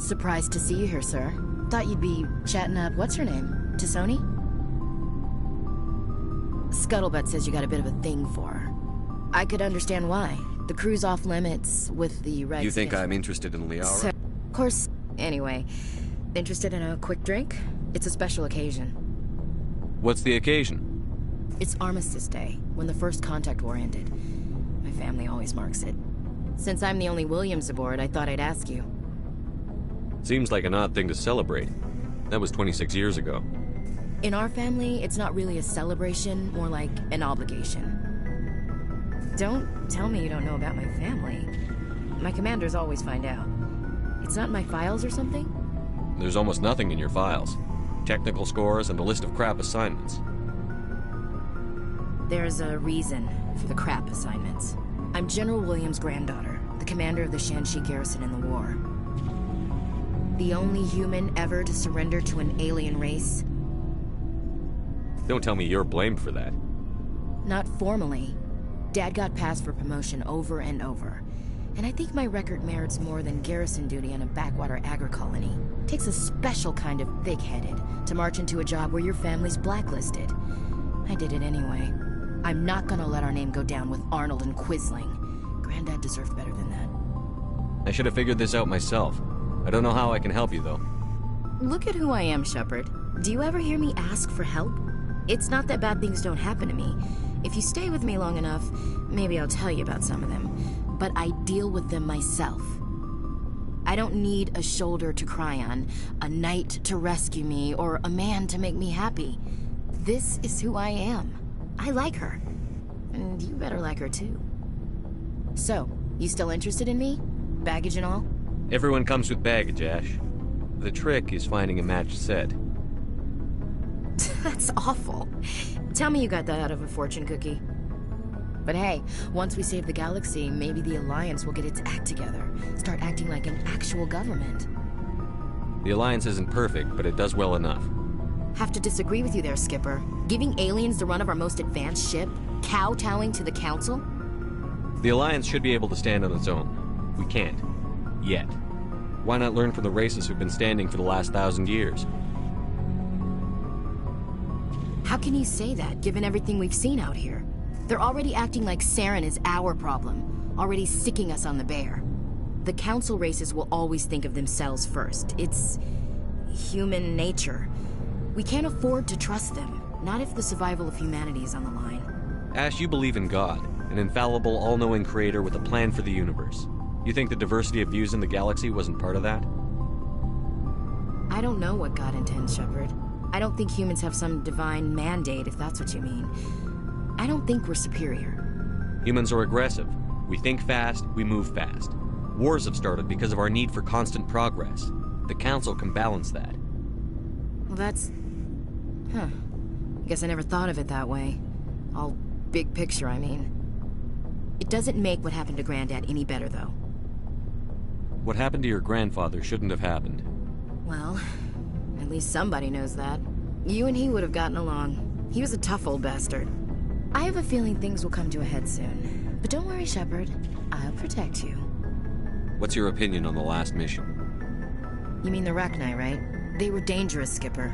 Surprised to see you here, sir. Thought you'd be chatting up, what's her name? Tisoni? Scuttlebutt says you got a bit of a thing for her. I could understand why. The crew's off limits with the red. You think I'm interested in Liara? So, of course. Anyway, interested in a quick drink? It's a special occasion. What's the occasion? It's Armistice Day, when the First Contact War ended. My family always marks it. Since I'm the only Williams aboard, I thought I'd ask you. Seems like an odd thing to celebrate. That was 26 years ago. In our family, it's not really a celebration, more like an obligation. Don't tell me you don't know about my family. My commanders always find out. It's not in my files or something? There's almost nothing in your files. Technical scores and a list of crap assignments. There's a reason for the crap assignments. I'm General Williams' granddaughter, the commander of the Shanxi garrison in the war. The only human ever to surrender to an alien race. Don't tell me you're blamed for that. Not formally. Dad got passed for promotion over and over. And I think my record merits more than garrison duty on a backwater agri-colony. Takes a special kind of thick-headed to march into a job where your family's blacklisted. I did it anyway. I'm not gonna let our name go down with Arnold and Quisling. Granddad deserved better than that. I should have figured this out myself. I don't know how I can help you, though. Look at who I am, Shepard. Do you ever hear me ask for help? It's not that bad things don't happen to me. If you stay with me long enough, maybe I'll tell you about some of them. But I deal with them myself. I don't need a shoulder to cry on, a knight to rescue me, or a man to make me happy. This is who I am. I like her. And you better like her too. So, you still interested in me? Baggage and all? Everyone comes with baggage, Ash. The trick is finding a matched set. That's awful. Tell me you got that out of a fortune cookie. But hey, once we save the galaxy, maybe the Alliance will get its act together. Start acting like an actual government. The Alliance isn't perfect, but it does well enough. Have to disagree with you there, Skipper. Giving aliens the run of our most advanced ship? Kowtowing to the Council? The Alliance should be able to stand on its own. We can't. Yet. Why not learn from the races who've been standing for the last 1,000 years? How can you say that, given everything we've seen out here? They're already acting like Saren is our problem, already sticking us on the bear. The Council races will always think of themselves first. It's human nature. We can't afford to trust them, not if the survival of humanity is on the line. Ash, you believe in God, an infallible, all-knowing creator with a plan for the universe. You think the diversity of views in the galaxy wasn't part of that? I don't know what God intends, Shepard. I don't think humans have some divine mandate, if that's what you mean. I don't think we're superior. Humans are aggressive. We think fast, we move fast. Wars have started because of our need for constant progress. The Council can balance that. Well, that's... Huh. Guess I never thought of it that way. All big picture, I mean. It doesn't make what happened to Granddad any better, though. What happened to your grandfather shouldn't have happened. Well, at least somebody knows that. You and he would have gotten along. He was a tough old bastard. I have a feeling things will come to a head soon. But don't worry, Shepard. I'll protect you. What's your opinion on the last mission? You mean the Rachni, right? They were dangerous, Skipper.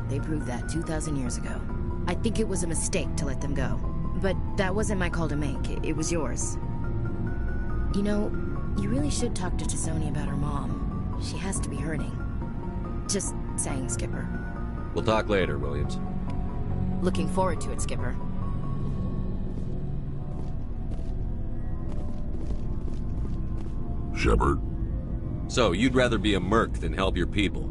They proved that 2,000 years ago. I think it was a mistake to let them go. But that wasn't my call to make. It was yours. You know, you really should talk to Tisoni about her mom. She has to be hurting. Just saying, Skipper. We'll talk later, Williams. Looking forward to it, Skipper. Shepard. So, you'd rather be a merc than help your people?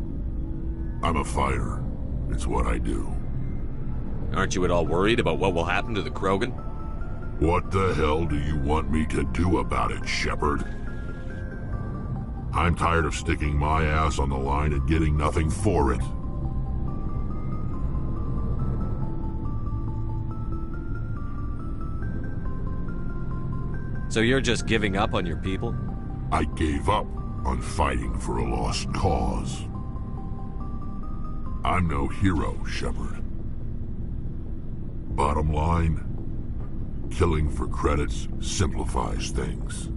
I'm a fighter. It's what I do. Aren't you at all worried about what will happen to the Krogan? What the hell do you want me to do about it, Shepard? I'm tired of sticking my ass on the line and getting nothing for it. So you're just giving up on your people? I gave up on fighting for a lost cause. I'm no hero, Shepard. Bottom line, killing for credits simplifies things.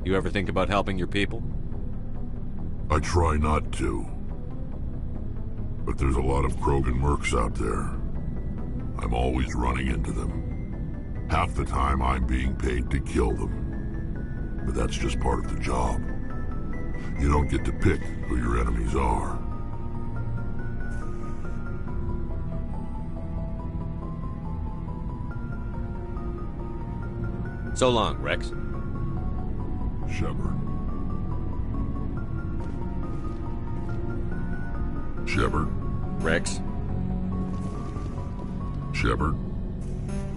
You ever think about helping your people? I try not to. But there's a lot of Krogan mercs out there. I'm always running into them. Half the time I'm being paid to kill them. But that's just part of the job. You don't get to pick who your enemies are. So long, Rex. Shepard. Shepard. Rex, Shepard.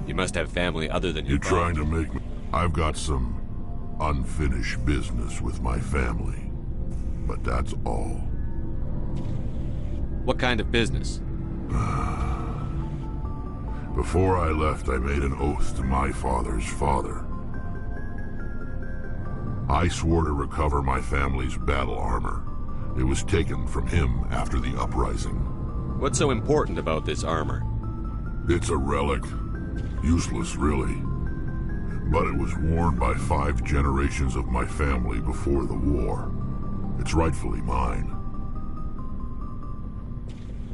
you must have family other than your You're trying to make me... I've got some unfinished business with my family. But that's all. What kind of business? Before I left, I made an oath to my father's father. I swore to recover my family's battle armor. It was taken from him after the uprising. What's so important about this armor? It's a relic. Useless, really. But it was worn by 5 generations of my family before the war. It's rightfully mine.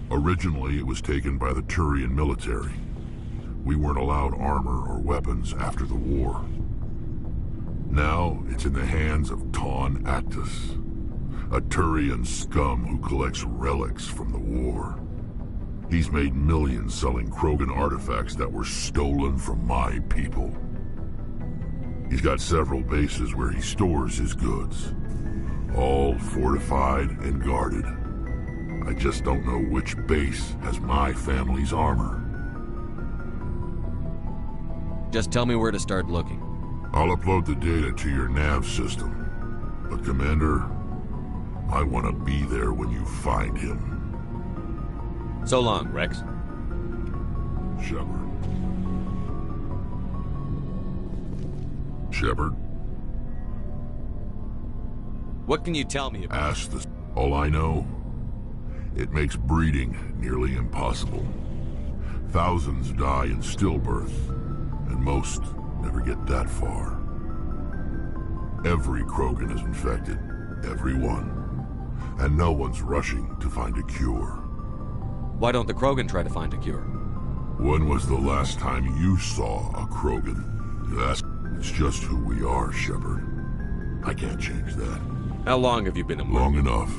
Originally, it was taken by the Turian military. We weren't allowed armor or weapons after the war. Now, it's in the hands of Ton Actus, a Turian scum who collects relics from the war. He's made millions selling Krogan artifacts that were stolen from my people. He's got several bases where he stores his goods, all fortified and guarded. I just don't know which base has my family's armor. Just tell me where to start looking. I'll upload the data to your nav system. But Commander, I want to be there when you find him. So long, Rex. Shepard. Shepard, What can you tell me about... ask the... All I know, it makes breeding nearly impossible. Thousands die in stillbirth, and most never get that far. Every Krogan is infected. Every one. And no one's rushing to find a cure. Why don't the Krogan try to find a cure? When was the last time you saw a Krogan? That's... It's just who we are, Shepard. I can't change that. How long have you been a merc? Long enough.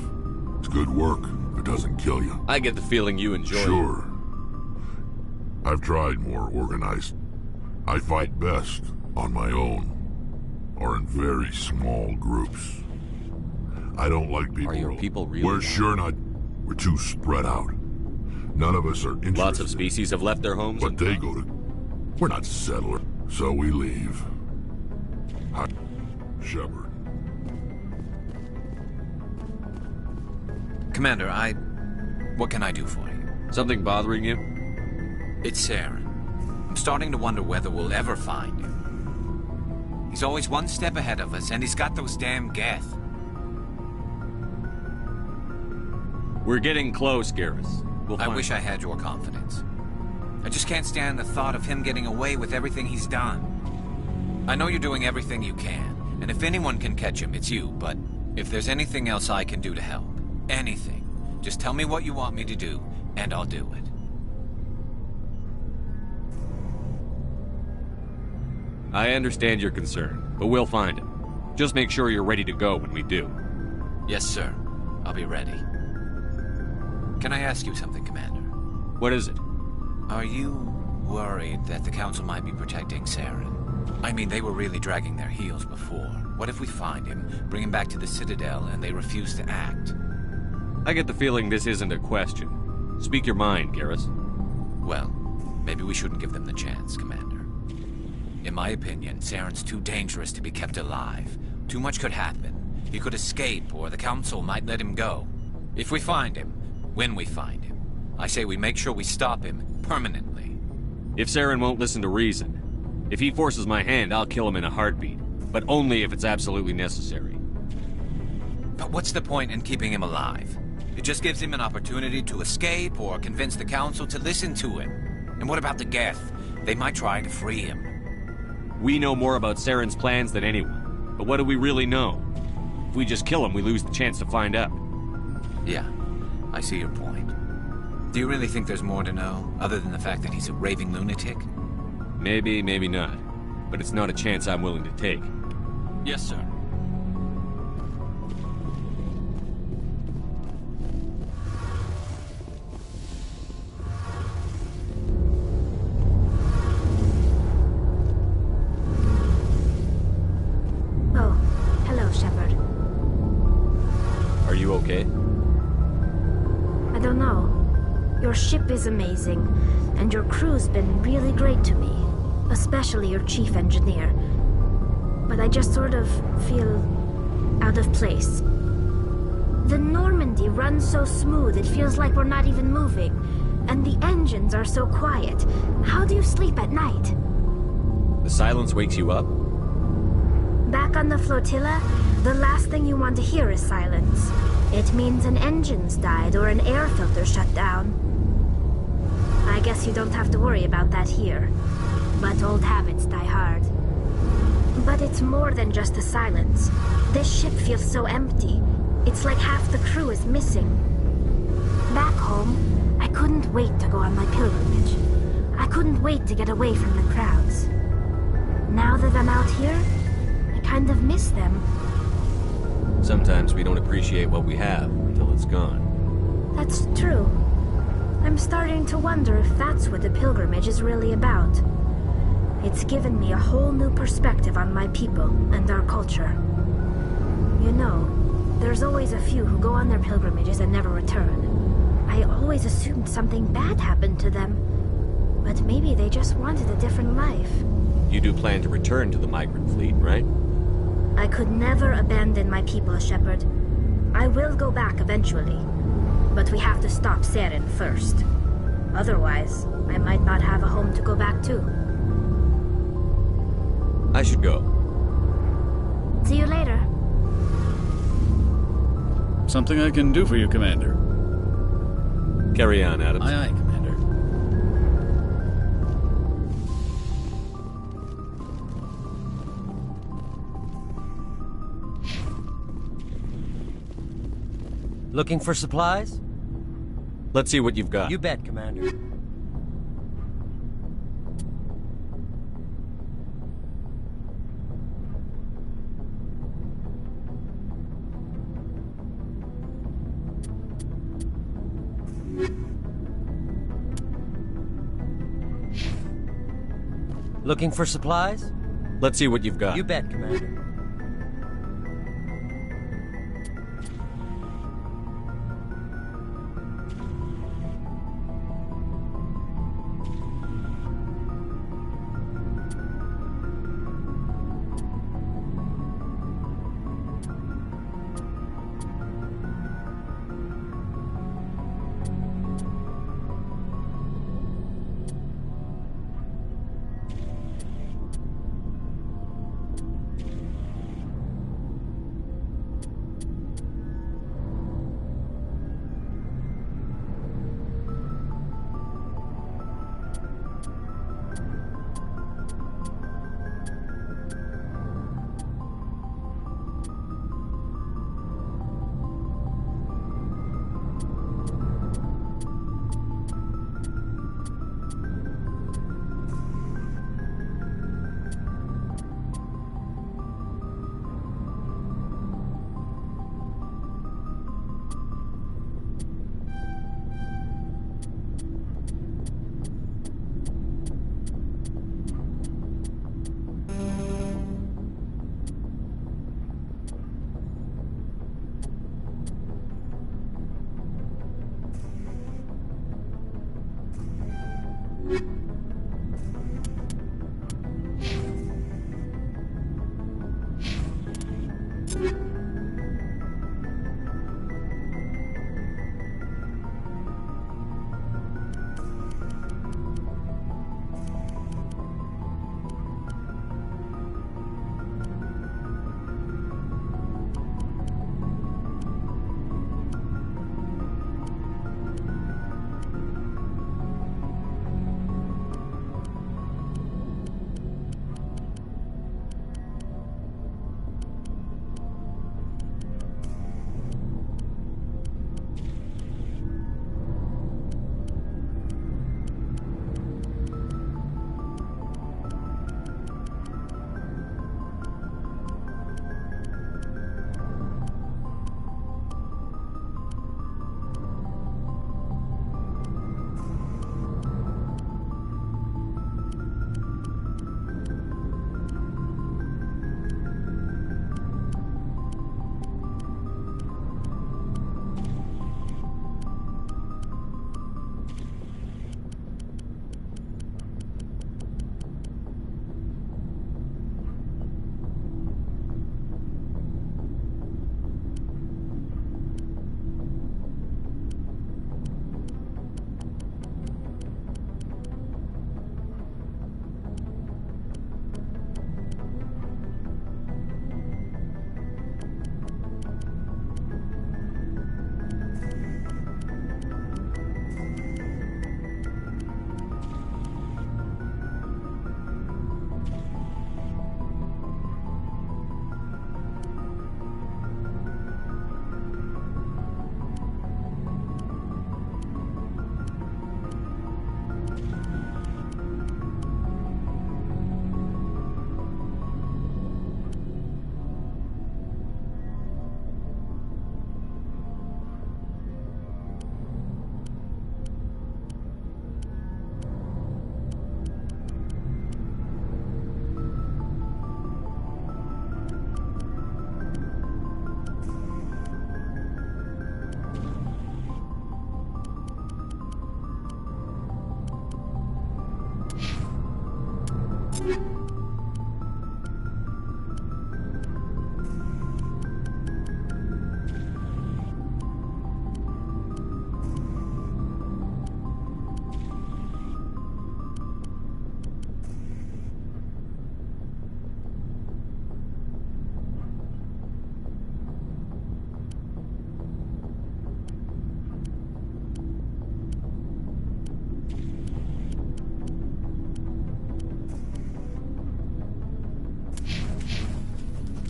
It's good work. It doesn't kill you. I get the feeling you enjoy it. Sure. I've tried more organized. I fight best on my own, or in very small groups. I don't like people... Are your people really... We're sure not... We're too spread out. None of us are interested. Lots of species have left their homes But and... they go to... We're not settlers, so we leave. Shepard. Commander, what can I do for you? Something bothering you? It's Saren. I'm starting to wonder whether we'll ever find him. He's always one step ahead of us, and he's got those damn Geth. We're getting close, Garrus. I wish I had your confidence. I just can't stand the thought of him getting away with everything he's done. I know you're doing everything you can, and if anyone can catch him, it's you, but if there's anything else I can do to help, anything, just tell me what you want me to do, and I'll do it. I understand your concern, but we'll find him. Just make sure you're ready to go when we do. Yes, sir. I'll be ready. Can I ask you something, Commander? What is it? Are you worried that the Council might be protecting Saren? I mean, they were really dragging their heels before. What if we find him, bring him back to the Citadel, and they refuse to act? I get the feeling this isn't a question. Speak your mind, Garrus. Well, maybe we shouldn't give them the chance, Commander. In my opinion, Saren's too dangerous to be kept alive. Too much could happen. He could escape, or the Council might let him go. If we find him, when we find him, I say we make sure we stop him permanently. If Saren won't listen to reason, if he forces my hand, I'll kill him in a heartbeat. But only if it's absolutely necessary. But what's the point in keeping him alive? It just gives him an opportunity to escape or convince the Council to listen to him. And what about the Geth? They might try to free him. We know more about Saren's plans than anyone. But what do we really know? If we just kill him, we lose the chance to find out. Yeah, I see your point. Do you really think there's more to know, other than the fact that he's a raving lunatic? Maybe, maybe not. But it's not a chance I'm willing to take. Yes, sir. Oh, hello, Shepard. Are you okay? I don't know. Your ship is amazing, and your crew's been really great to me. Especially your chief engineer. But I just sort of feel out of place. The Normandy runs so smooth it feels like we're not even moving. And the engines are so quiet. How do you sleep at night? The silence wakes you up? Back on the flotilla, the last thing you want to hear is silence. It means an engine's died or an air filter shut down. I guess you don't have to worry about that here. But old habits die hard. But it's more than just the silence. This ship feels so empty. It's like half the crew is missing. Back home, I couldn't wait to go on my pilgrimage. I couldn't wait to get away from the crowds. Now that I'm out here, I kind of miss them. Sometimes we don't appreciate what we have until it's gone. That's true. I'm starting to wonder if that's what the pilgrimage is really about. It's given me a whole new perspective on my people and our culture. You know, there's always a few who go on their pilgrimages and never return. I always assumed something bad happened to them. But maybe they just wanted a different life. You do plan to return to the migrant fleet, right? I could never abandon my people, Shepard. I will go back eventually. But we have to stop Saren first. Otherwise, I might not have a home to go back to. I should go. See you later. Something I can do for you, Commander. Carry on, Adams. Aye, aye, Commander. Looking for supplies? Let's see what you've got. You bet, Commander. Looking for supplies? Let's see what you've got. You bet, Commander.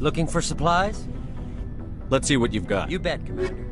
Looking for supplies? Let's see what you've got. You bet, Commander.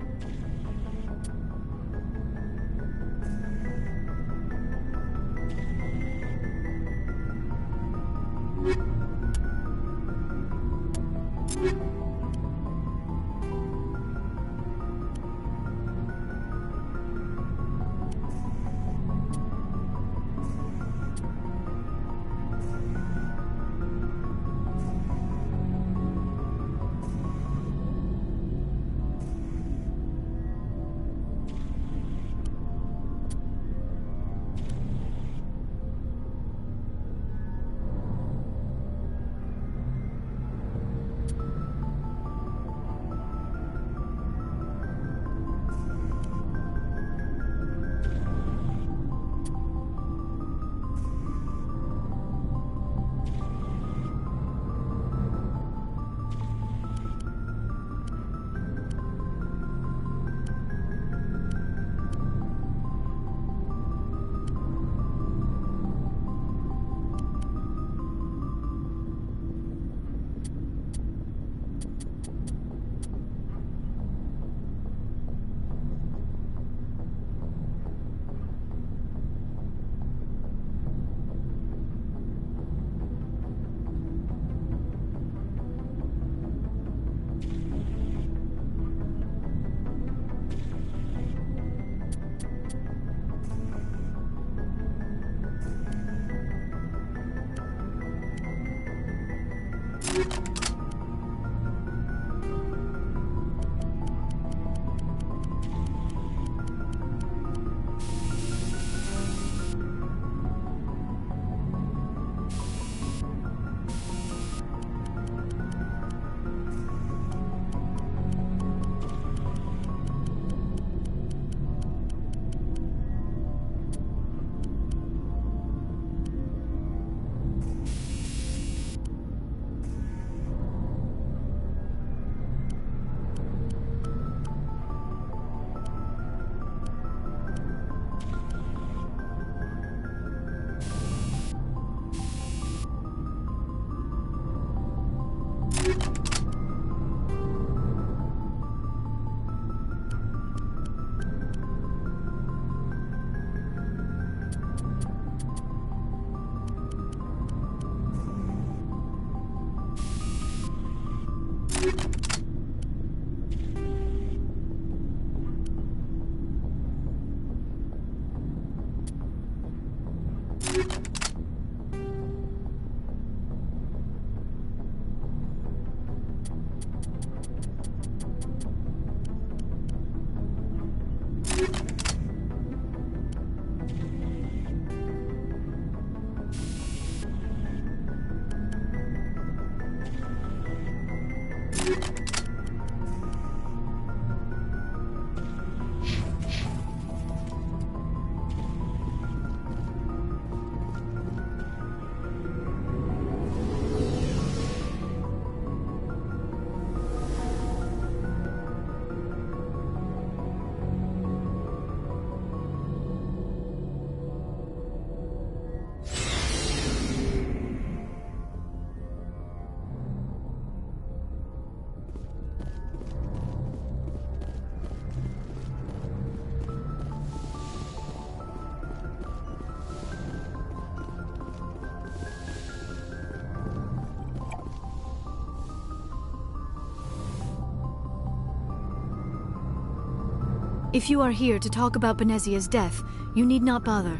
If you are here to talk about Benezia's death, you need not bother.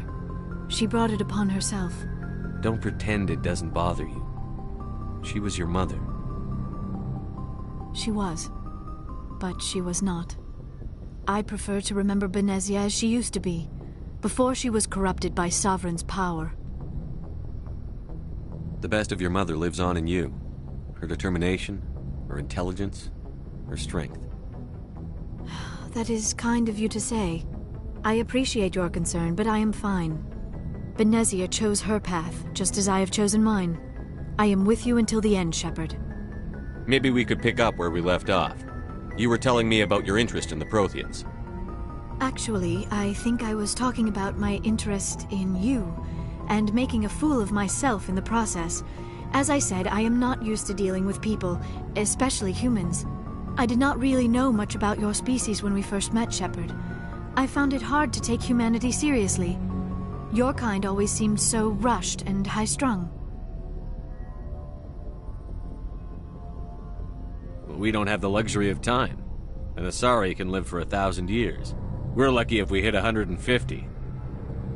She brought it upon herself. Don't pretend it doesn't bother you. She was your mother. She was. But she was not. I prefer to remember Benezia as she used to be, before she was corrupted by Sovereign's power. The best of your mother lives on in you. Her determination, her intelligence, her strength. That is kind of you to say. I appreciate your concern, but I am fine. Benezia chose her path, just as I have chosen mine. I am with you until the end, Shepard. Maybe we could pick up where we left off. You were telling me about your interest in the Protheans. Actually, I think I was talking about my interest in you, and making a fool of myself in the process. As I said, I am not used to dealing with people, especially humans. I did not really know much about your species when we first met, Shepard. I found it hard to take humanity seriously. Your kind always seemed so rushed and high-strung. We don't have the luxury of time. An Asari can live for 1,000 years. We're lucky if we hit 150.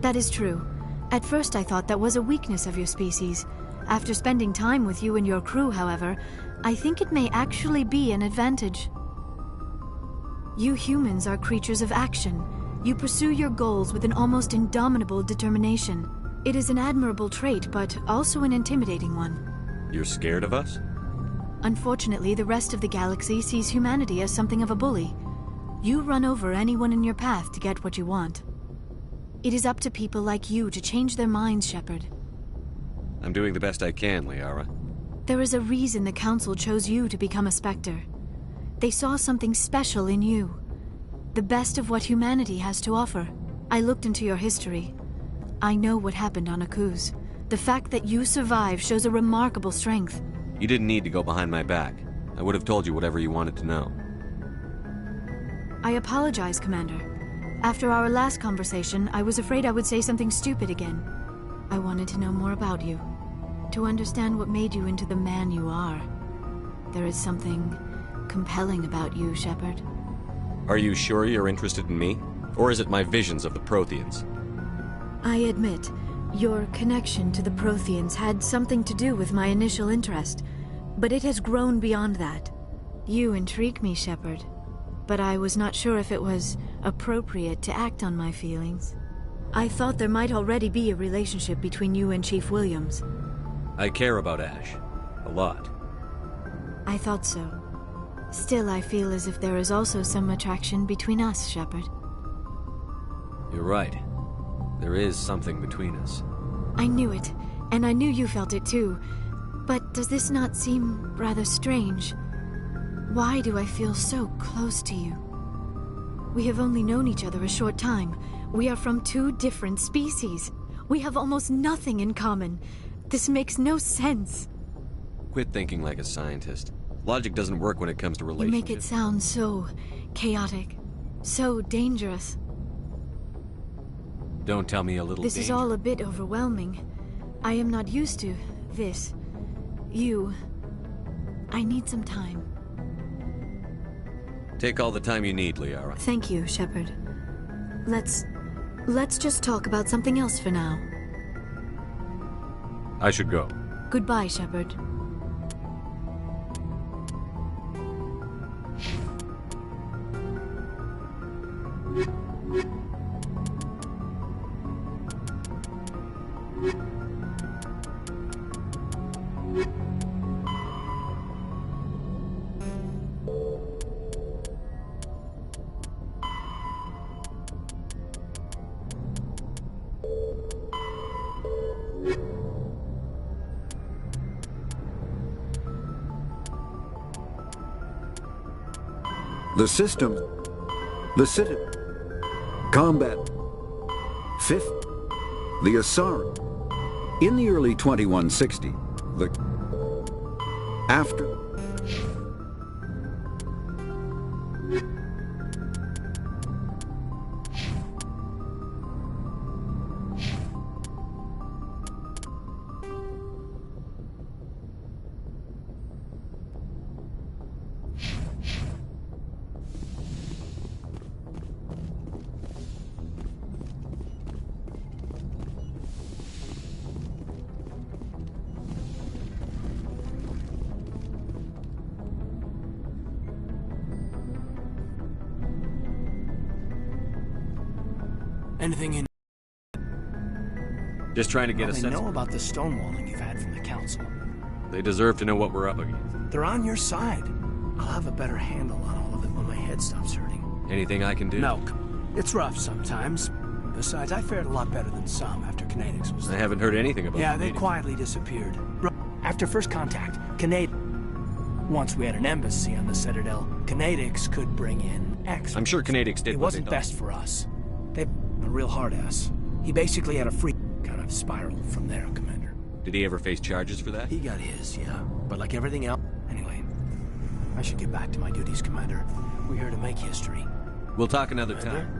That is true. At first I thought that was a weakness of your species. After spending time with you and your crew, however, I think it may actually be an advantage. You humans are creatures of action. You pursue your goals with an almost indomitable determination. It is an admirable trait, but also an intimidating one. You're scared of us? Unfortunately, the rest of the galaxy sees humanity as something of a bully. You run over anyone in your path to get what you want. It is up to people like you to change their minds, Shepard. I'm doing the best I can, Liara. There is a reason the Council chose you to become a Spectre. They saw something special in you. The best of what humanity has to offer. I looked into your history. I know what happened on Akuz. The fact that you survived shows a remarkable strength. You didn't need to go behind my back. I would have told you whatever you wanted to know. I apologize, Commander. After our last conversation, I was afraid I would say something stupid again. I wanted to know more about you. To understand what made you into the man you are. There is something compelling about you, Shepard. Are you sure you're interested in me? Or is it my visions of the Protheans? I admit, your connection to the Protheans had something to do with my initial interest, but it has grown beyond that. You intrigue me, Shepard, but I was not sure if it was appropriate to act on my feelings. I thought there might already be a relationship between you and Chief Williams. I care about Ash. A lot. I thought so. Still, I feel as if there is also some attraction between us, Shepard. You're right. There is something between us. I knew it, and I knew you felt it too. But does this not seem rather strange? Why do I feel so close to you? We have only known each other a short time. We are from two different species. We have almost nothing in common. This makes no sense. Quit thinking like a scientist. Logic doesn't work when it comes to You relationships. make it sound so chaotic, so dangerous. Don't tell me a little This is danger. all a bit overwhelming. I am not used to this. You. I need some time. Take all the time you need, Liara. Thank you, Shepard. Let's just talk about something else for now. I should go. Goodbye, Shepard. The city, combat, fifth, the Asari. In the early 2160, after anything in Just trying to get a They sense. know about the stonewalling you've had from the council. They deserve to know what we're up against. They're on your side. I'll have a better handle on all of it when my head stops hurting. Anything I can do? No, it's rough sometimes. Besides, I fared a lot better than some after Canadix was I there. haven't heard anything about Yeah, the they meeting. quietly disappeared. After first contact, once we had an embassy on the Citadel, Canadix could bring in X. I'm sure Canadix did It what wasn't they thought. best for us. They a real hard ass. He basically had a free kind of spiral from there, Commander. Did he ever face charges for that? He got his, yeah. But like everything else... Anyway, I should get back to my duties, Commander. We're here to make history. We'll talk another Commander? time.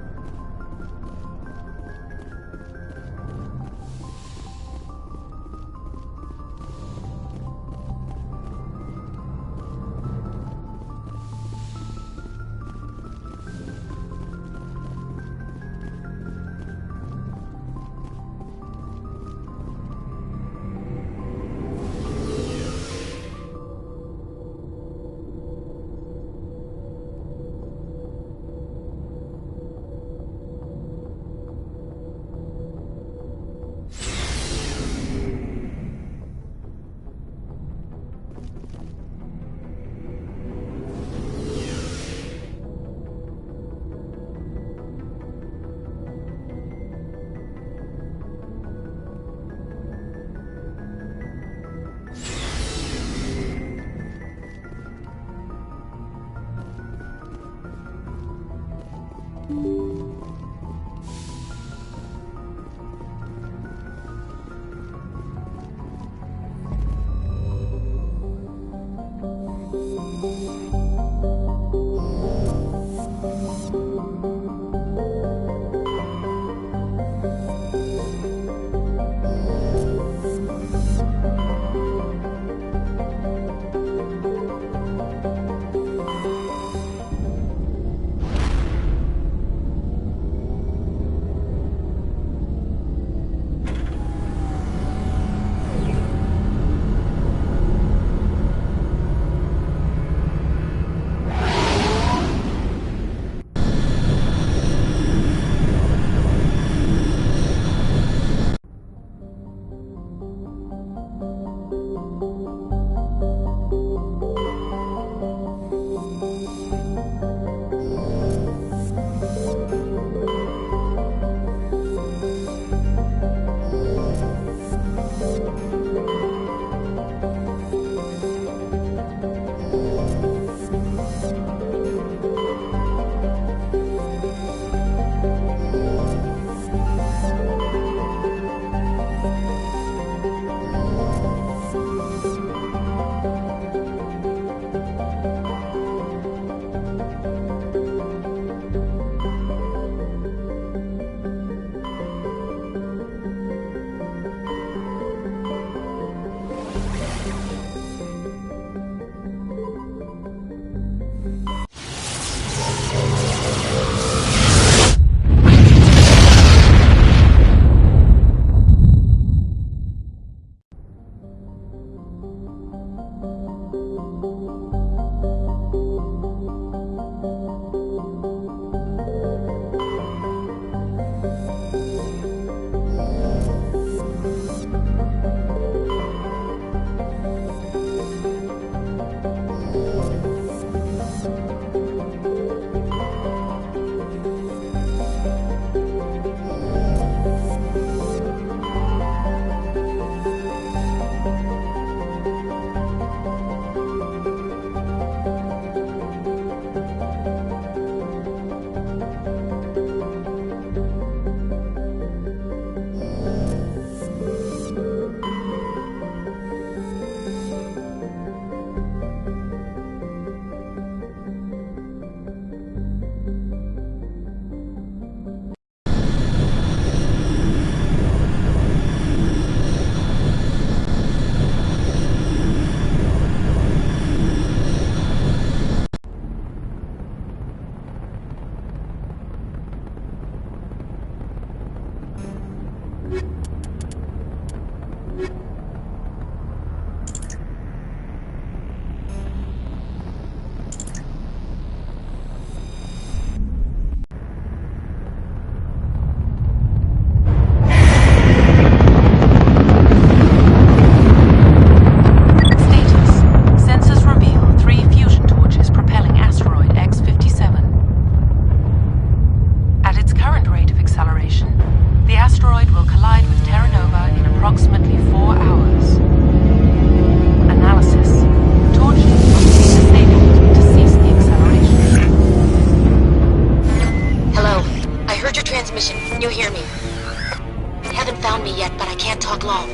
haven't found me yet, but I can't talk long.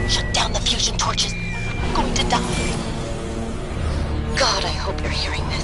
Shut down the fusion torches. I'm going to die. God, I hope you're hearing this.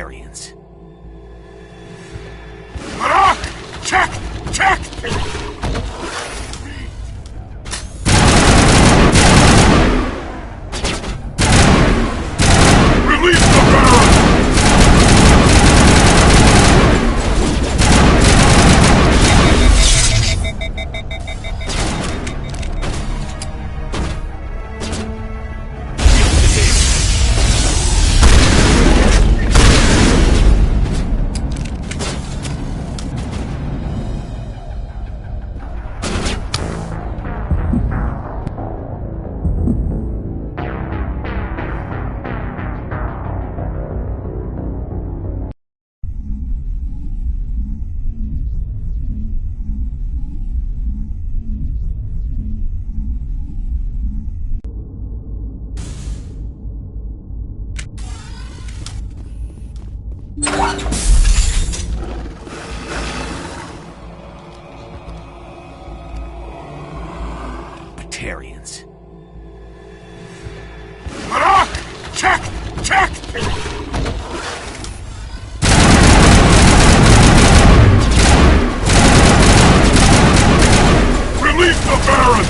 Batarians. Check! Check! Release the Baron! Batarians. Check! Check! Release the Baron!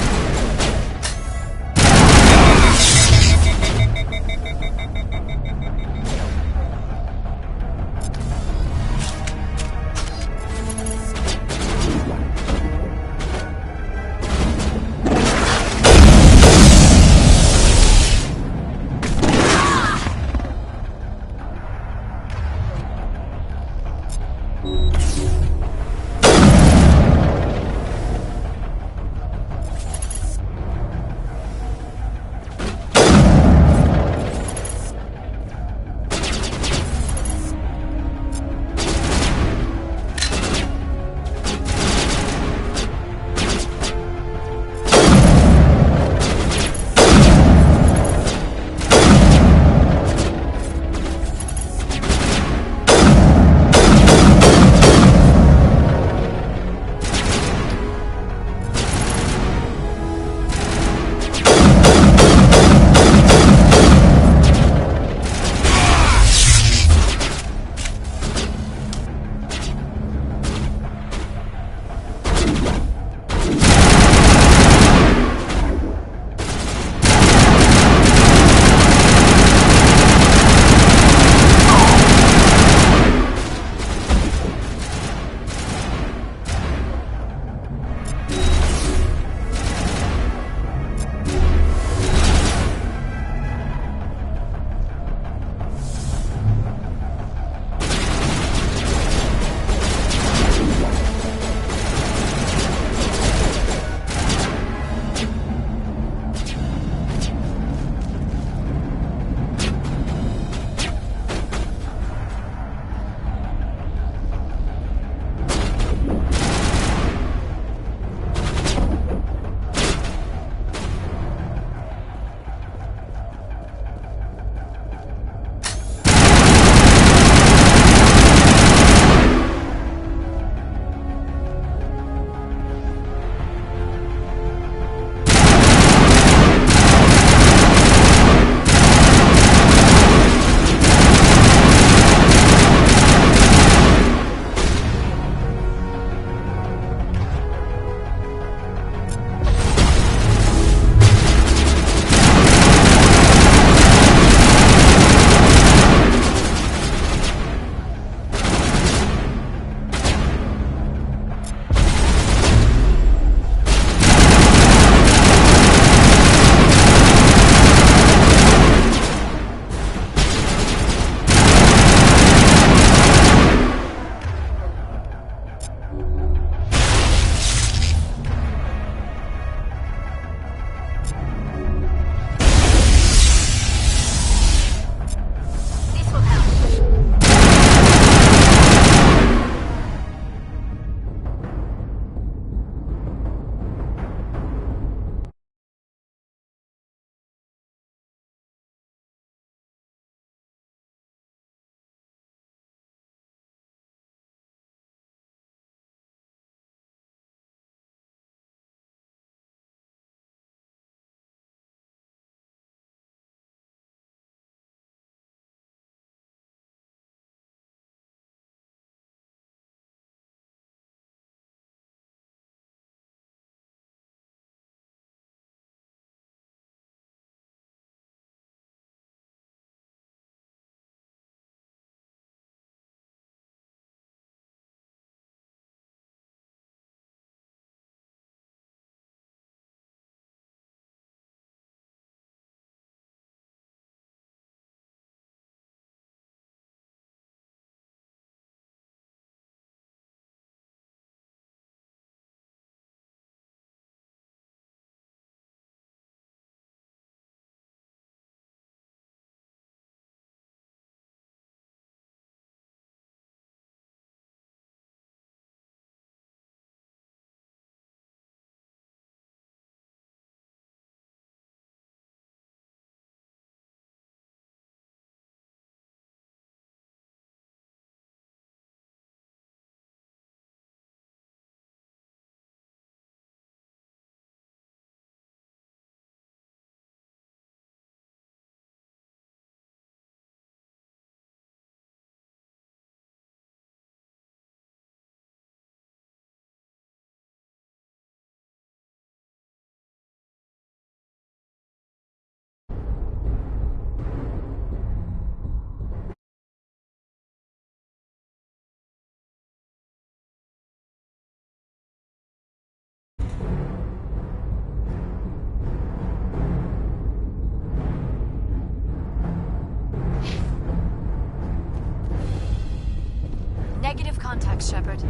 Thanks, Shepard.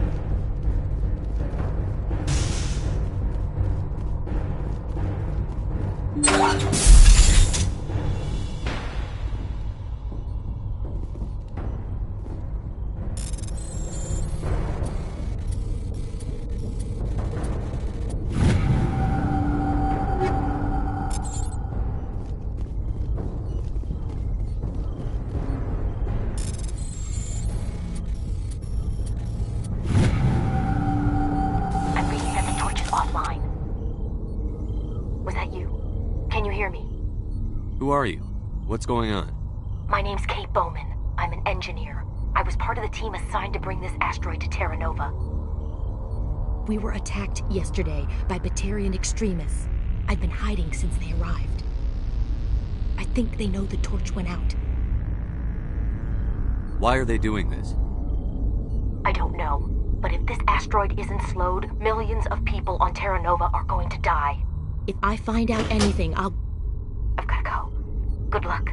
Who are you? What's going on? My name's Kate Bowman. I'm an engineer. I was part of the team assigned to bring this asteroid to Terra Nova. We were attacked yesterday by Batarian extremists. I've been hiding since they arrived. I think they know the torch went out. Why are they doing this? I don't know. But if this asteroid isn't slowed, millions of people on Terra Nova are going to die. If I find out anything, I've gotta go. Good luck.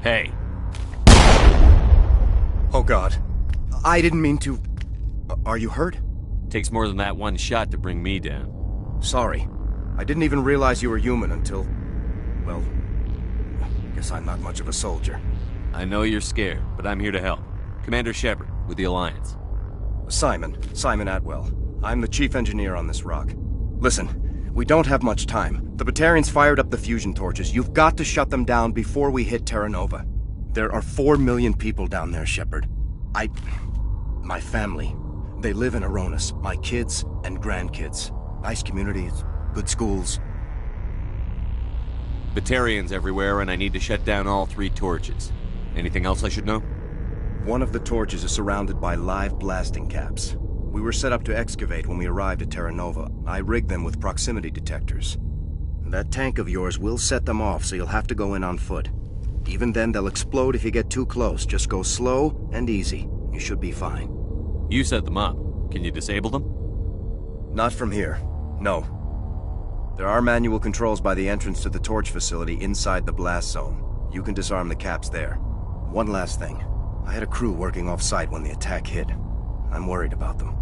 Hey. Oh God. I didn't mean to... Are you hurt? Takes more than that one shot to bring me down. Sorry. I didn't even realize you were human until... Well, I guess I'm not much of a soldier. I know you're scared, but I'm here to help. Commander Shepard, with the Alliance. Simon Atwell. I'm the chief engineer on this rock. Listen, we don't have much time. The Batarians fired up the fusion torches. You've got to shut them down before we hit Terra Nova. There are 4 million people down there, Shepard. My family, they live in Aronis. My kids and grandkids. Nice communities, good schools. Batarians everywhere, and I need to shut down all 3 torches. Anything else I should know? One of the torches is surrounded by live blasting caps. We were set up to excavate when we arrived at Terra Nova. I rigged them with proximity detectors. That tank of yours will set them off, so you'll have to go in on foot. Even then, they'll explode if you get too close. Just go slow and easy. You should be fine. You set them up. Can you disable them? Not from here. No. There are manual controls by the entrance to the torch facility inside the blast zone. You can disarm the caps there. One last thing. I had a crew working off-site when the attack hit. I'm worried about them.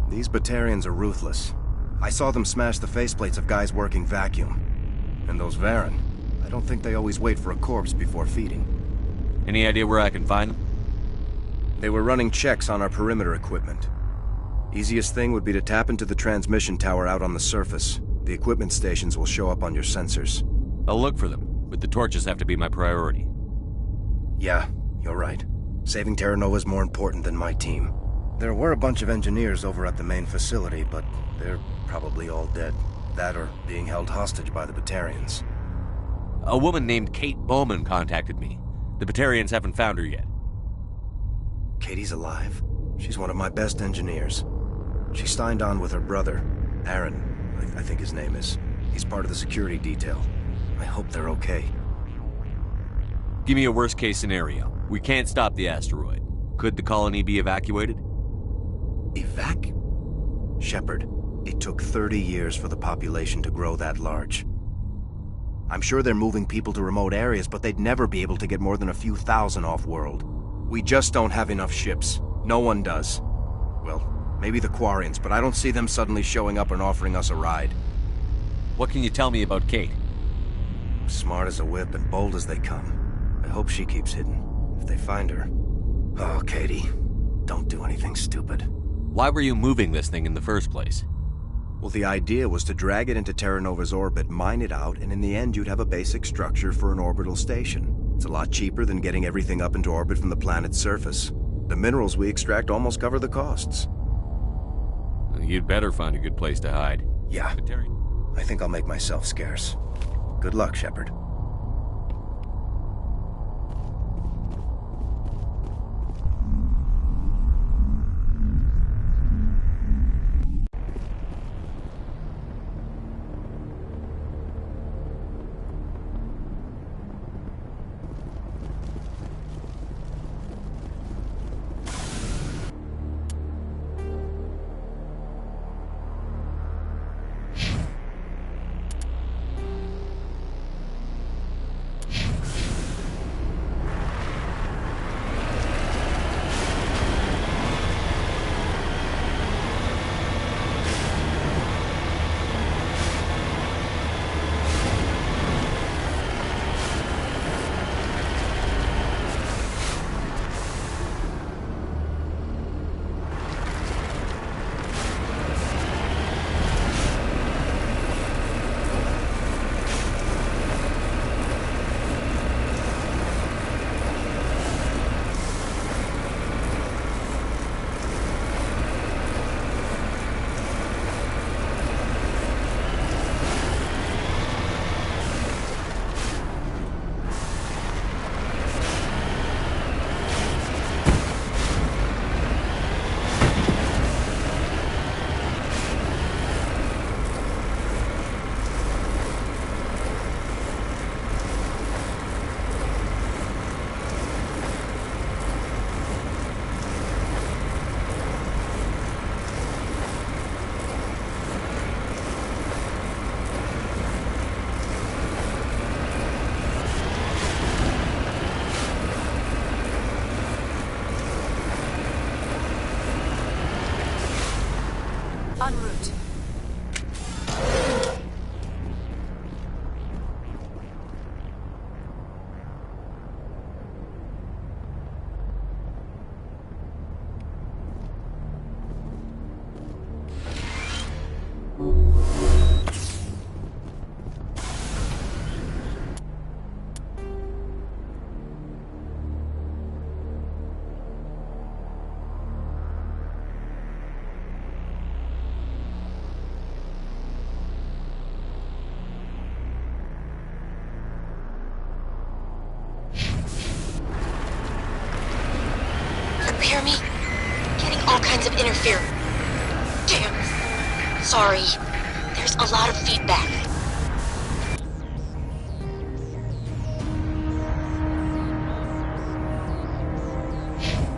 These Batarians are ruthless. I saw them smash the faceplates of guys working vacuum. And those Varen, I don't think they always wait for a corpse before feeding. Any idea where I can find them? They were running checks on our perimeter equipment. Easiest thing would be to tap into the transmission tower out on the surface. The equipment stations will show up on your sensors. I'll look for them, but the torches have to be my priority. Yeah, you're right. Saving Terra Nova is more important than my team. There were a bunch of engineers over at the main facility, but they're probably all dead. That or being held hostage by the Batarians. A woman named Kate Bowman contacted me. The Batarians haven't found her yet. Katie's alive? She's one of my best engineers. She signed on with her brother, Aaron, I think his name is. He's part of the security detail. I hope they're okay. Give me a worst-case scenario. We can't stop the asteroid. Could the colony be evacuated? Shepard, it took 30 years for the population to grow that large. I'm sure they're moving people to remote areas, but they'd never be able to get more than a few thousand off-world. We just don't have enough ships. No one does. Well, maybe the Quarians, but I don't see them suddenly showing up and offering us a ride. What can you tell me about Kate? Smart as a whip and bold as they come. I hope she keeps hidden. If they find her... Oh, Katie, don't do anything stupid. Why were you moving this thing in the first place? Well, the idea was to drag it into Terra Nova's orbit, mine it out, and in the end you'd have a basic structure for an orbital station. It's a lot cheaper than getting everything up into orbit from the planet's surface. The minerals we extract almost cover the costs. You'd better find a good place to hide. Yeah. But Terry... I think I'll make myself scarce. Good luck, Shepard. En route. Hear me? Getting all kinds of interference. Damn. Sorry. There's a lot of feedback.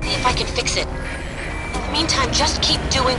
See if I can fix it. In the meantime, just keep doing...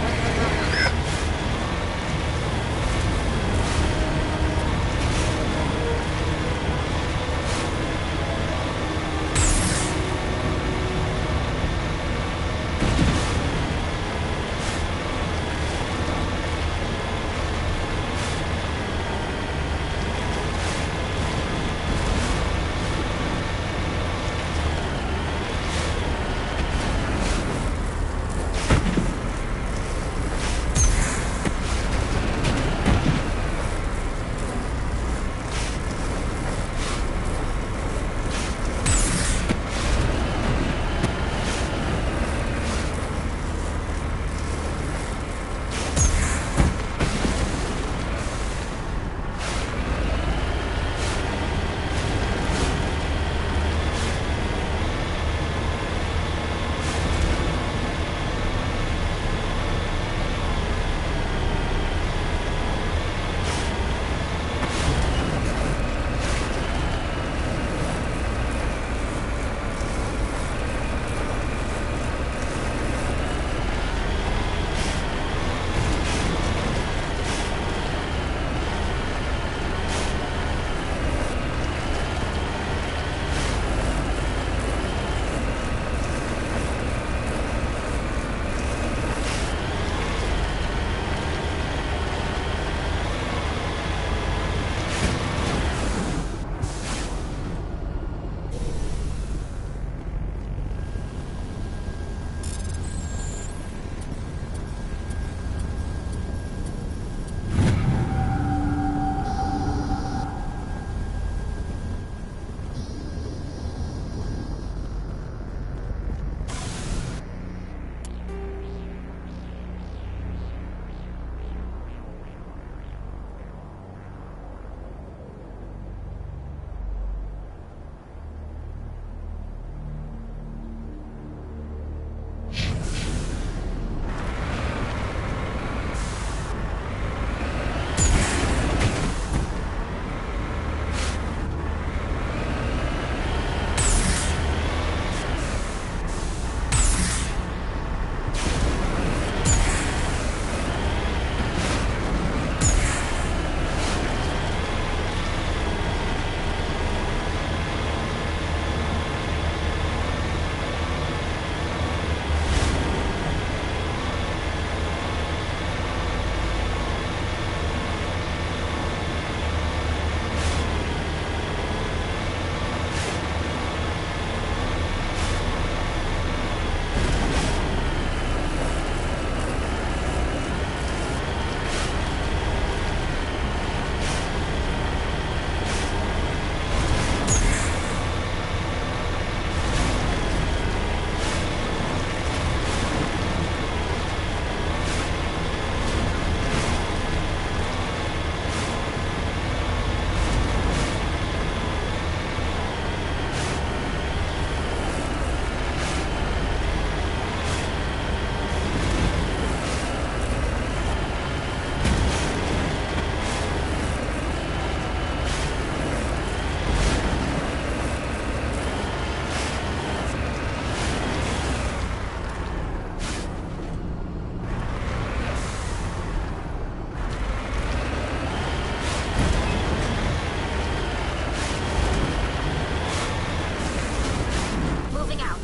moving out.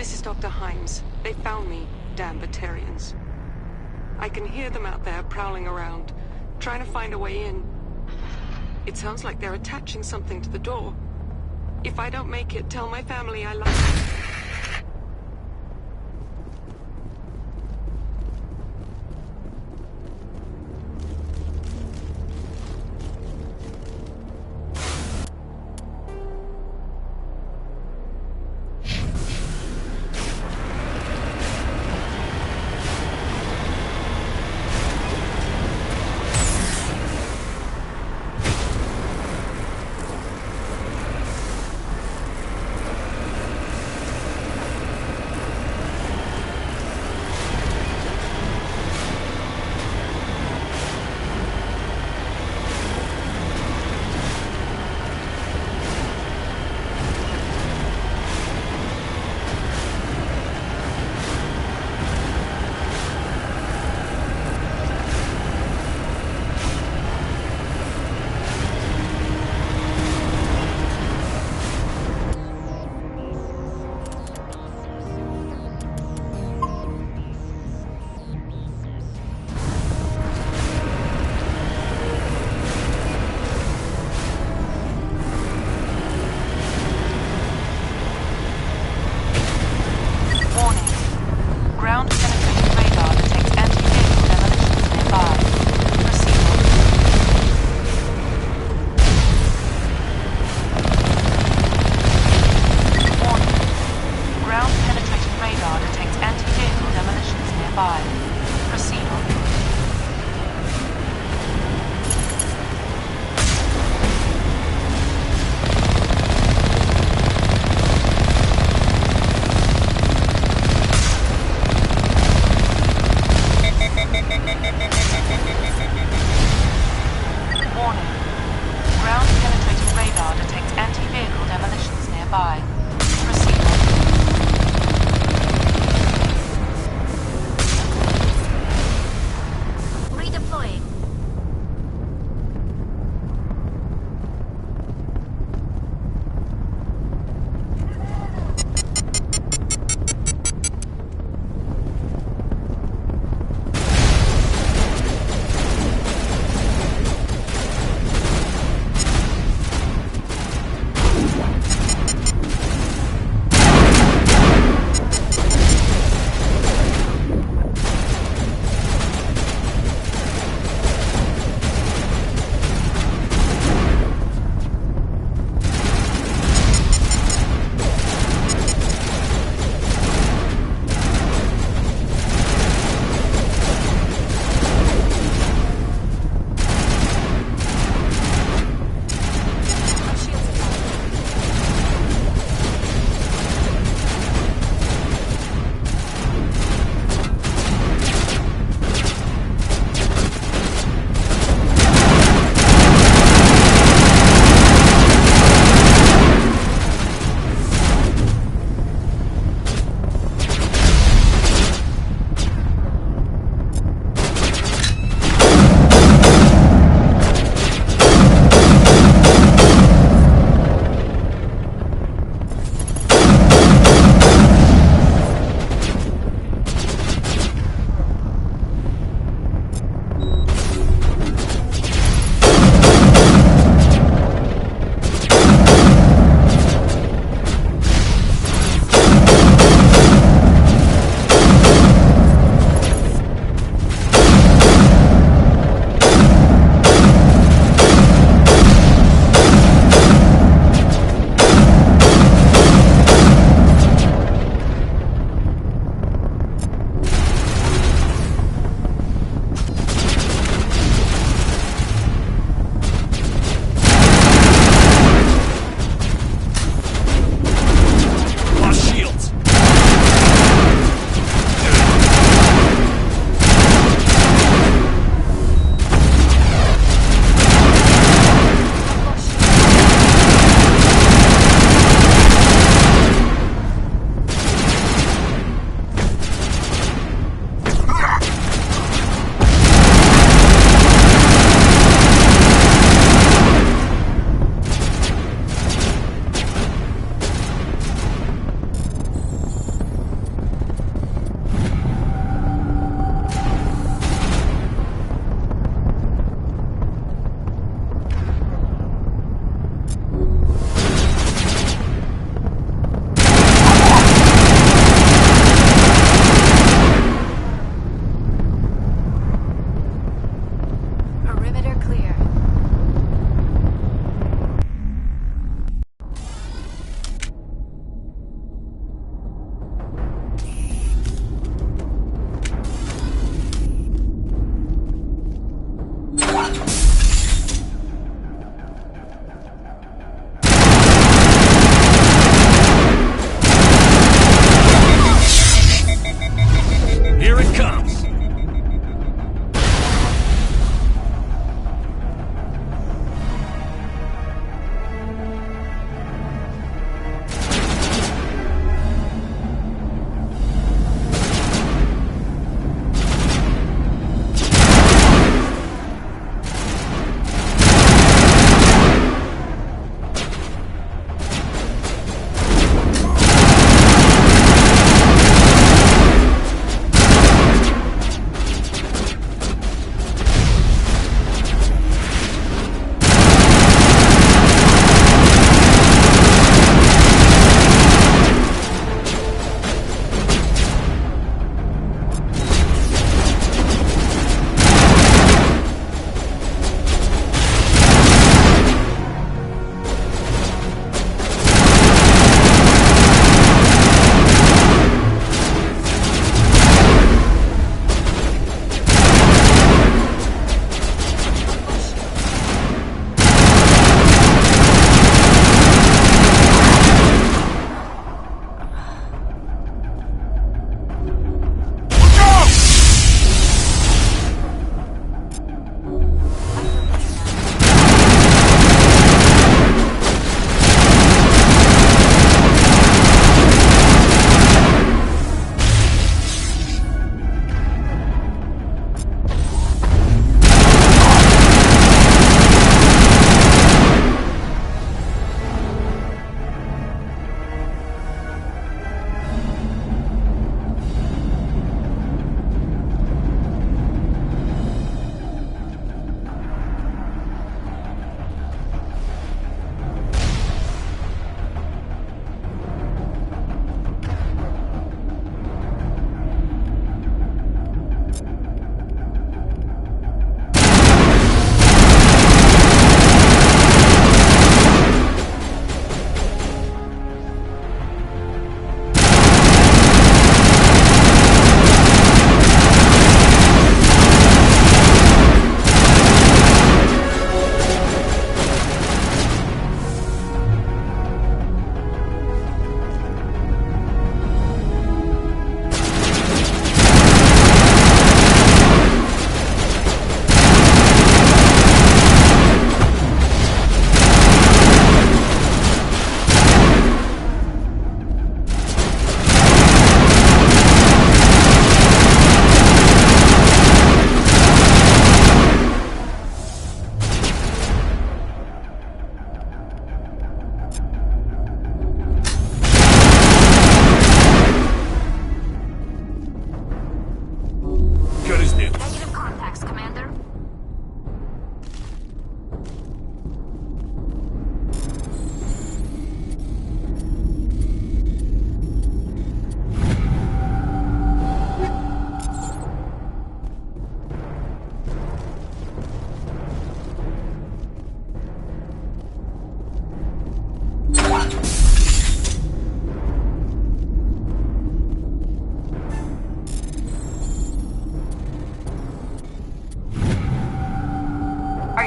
This is Dr. Himes. They found me, damn Batarians. I can hear them out there prowling around, trying to find a way in. It sounds like they're attaching something to the door. If I don't make it, tell my family I love them.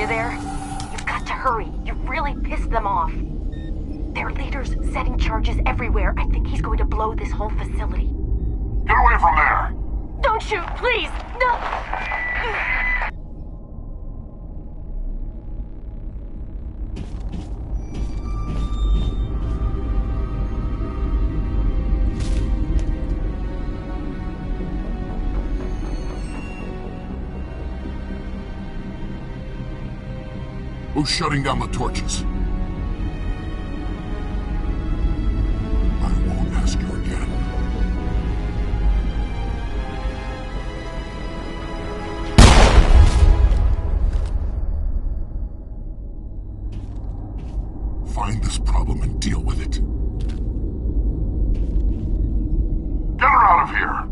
you there? You've got to hurry. You've really pissed them off. Their leader's setting charges everywhere. I think he's going to blow this whole facility. Get away from there! Don't shoot, please! No! Who's shutting down the torches? I won't ask you again. Find this problem and deal with it. Get her out of here!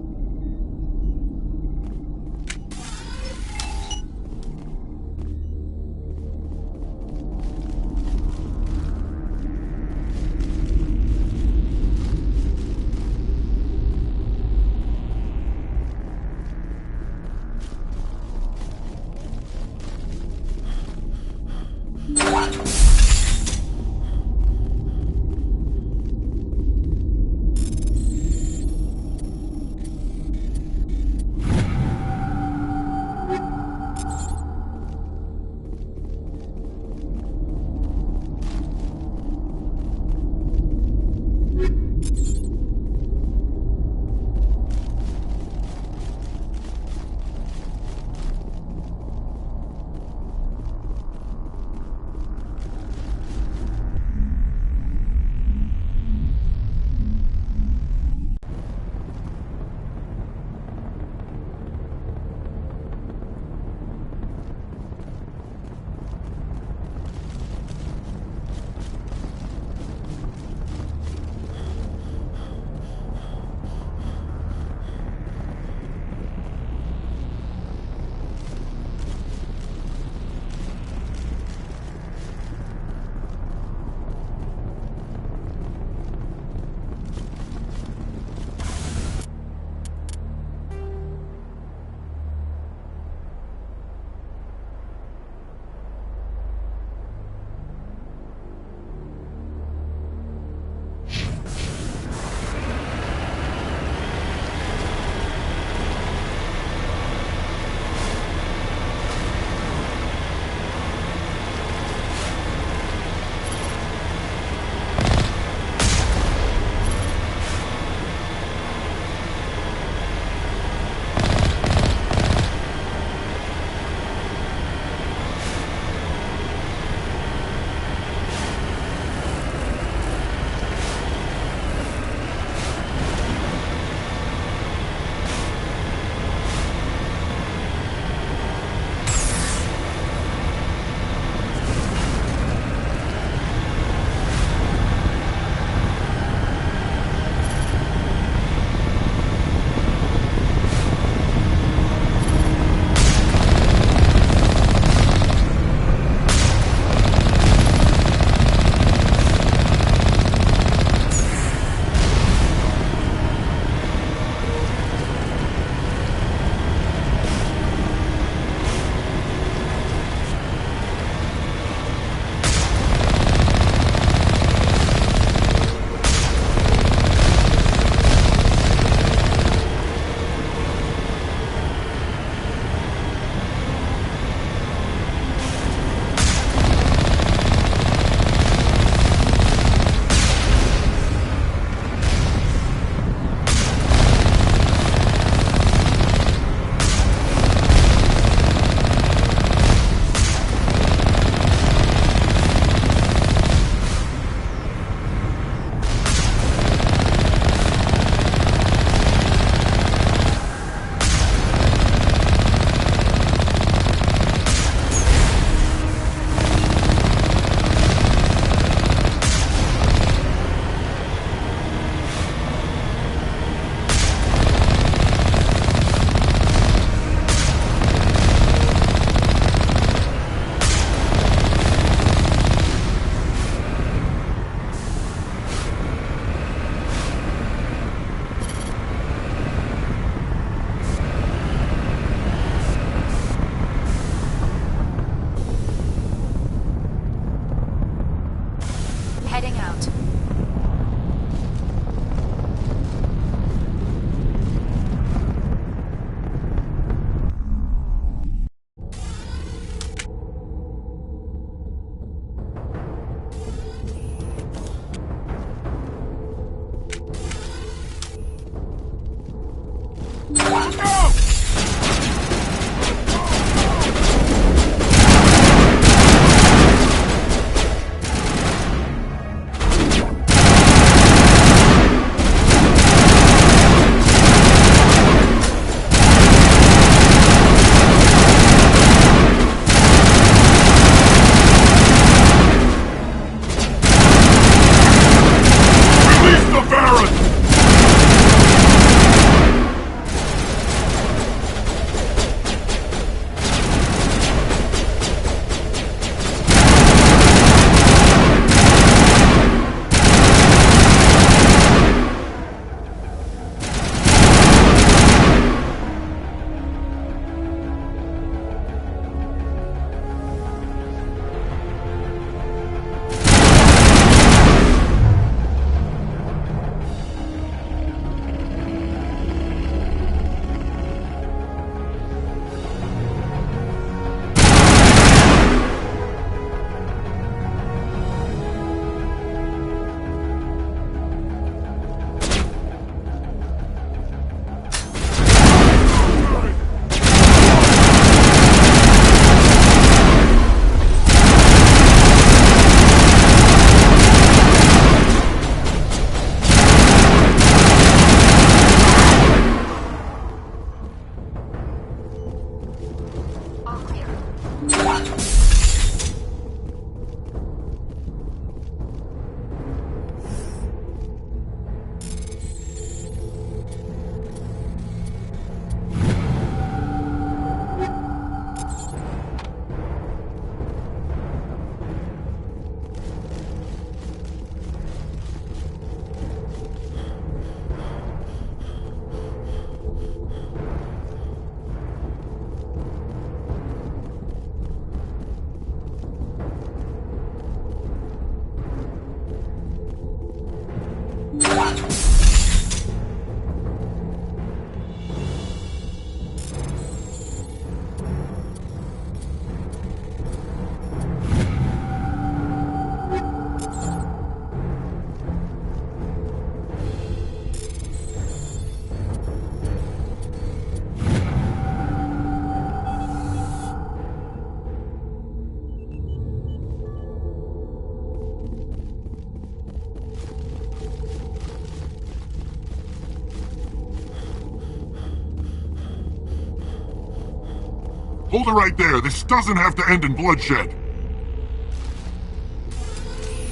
Hold it right there. This doesn't have to end in bloodshed.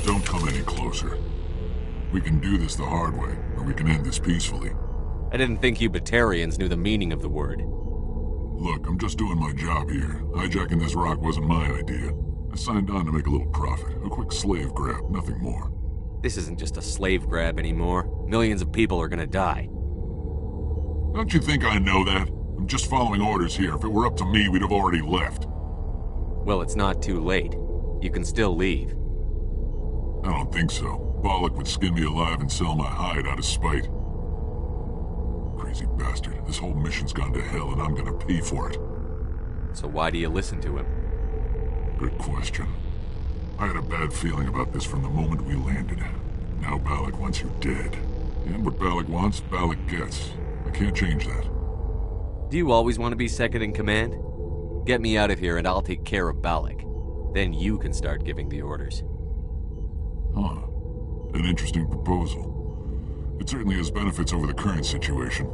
Don't come any closer. We can do this the hard way, or we can end this peacefully. I didn't think you Batarians knew the meaning of the word. Look, I'm just doing my job here. Hijacking this rock wasn't my idea. I signed on to make a little profit. A quick slave grab, nothing more. This isn't just a slave grab anymore. Millions of people are gonna die. Don't you think I know that? I'm just following orders here. If it were up to me, we'd have already left. Well, it's not too late. You can still leave. I don't think so. Bollock would skin me alive and sell my hide out of spite. Crazy bastard. This whole mission's gone to hell and I'm gonna pay for it. So why do you listen to him? Good question. I had a bad feeling about this from the moment we landed. Now Bollock wants you dead. And what Bollock wants, Bollock gets. I can't change that. Do you always want to be second in command? Get me out of here and I'll take care of Bollock. Then you can start giving the orders. Huh. An interesting proposal. It certainly has benefits over the current situation.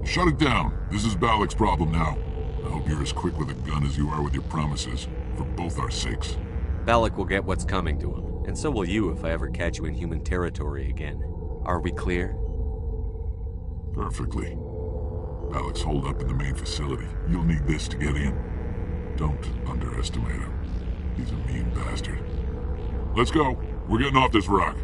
Shut it down. This is Bollock's problem now. I hope you're as quick with a gun as you are with your promises, for both our sakes. Bollock will get what's coming to him, and so will you if I ever catch you in human territory again. Are we clear? Perfectly. Bollock's holed up in the main facility. You'll need this to get in. Don't underestimate him. He's a mean bastard. Let's go. We're getting off this rock.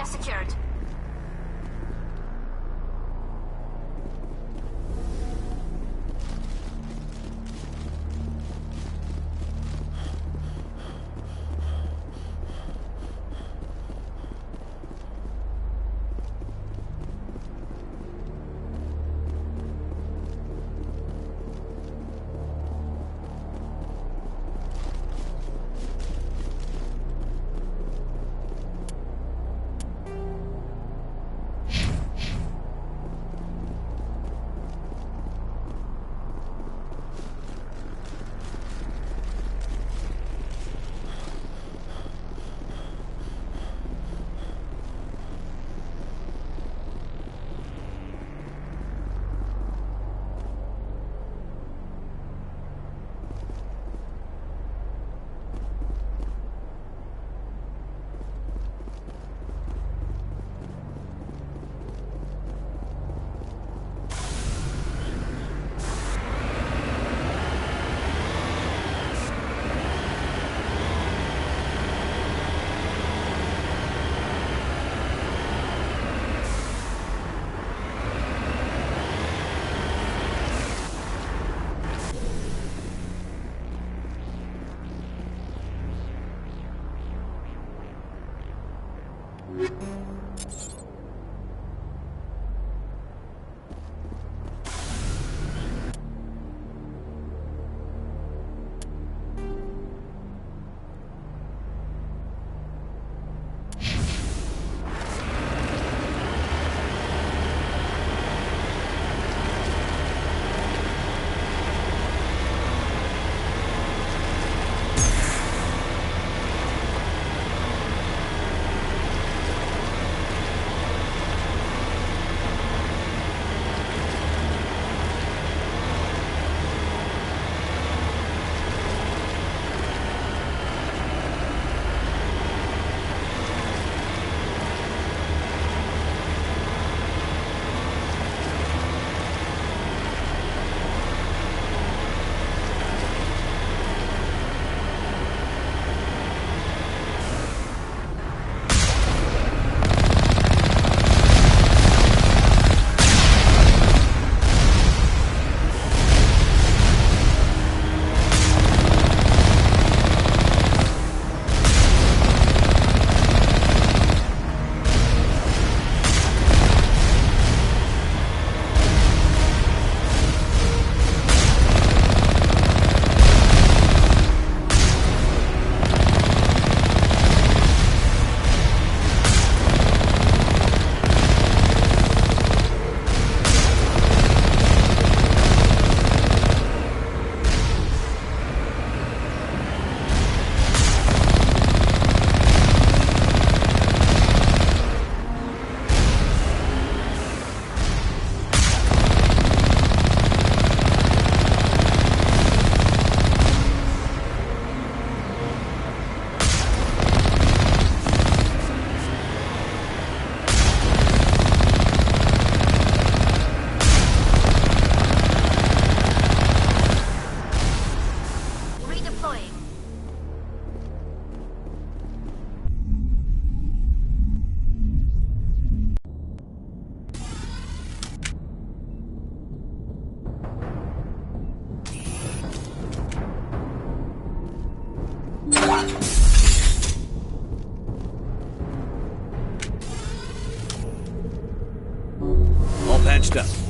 secured. patched up.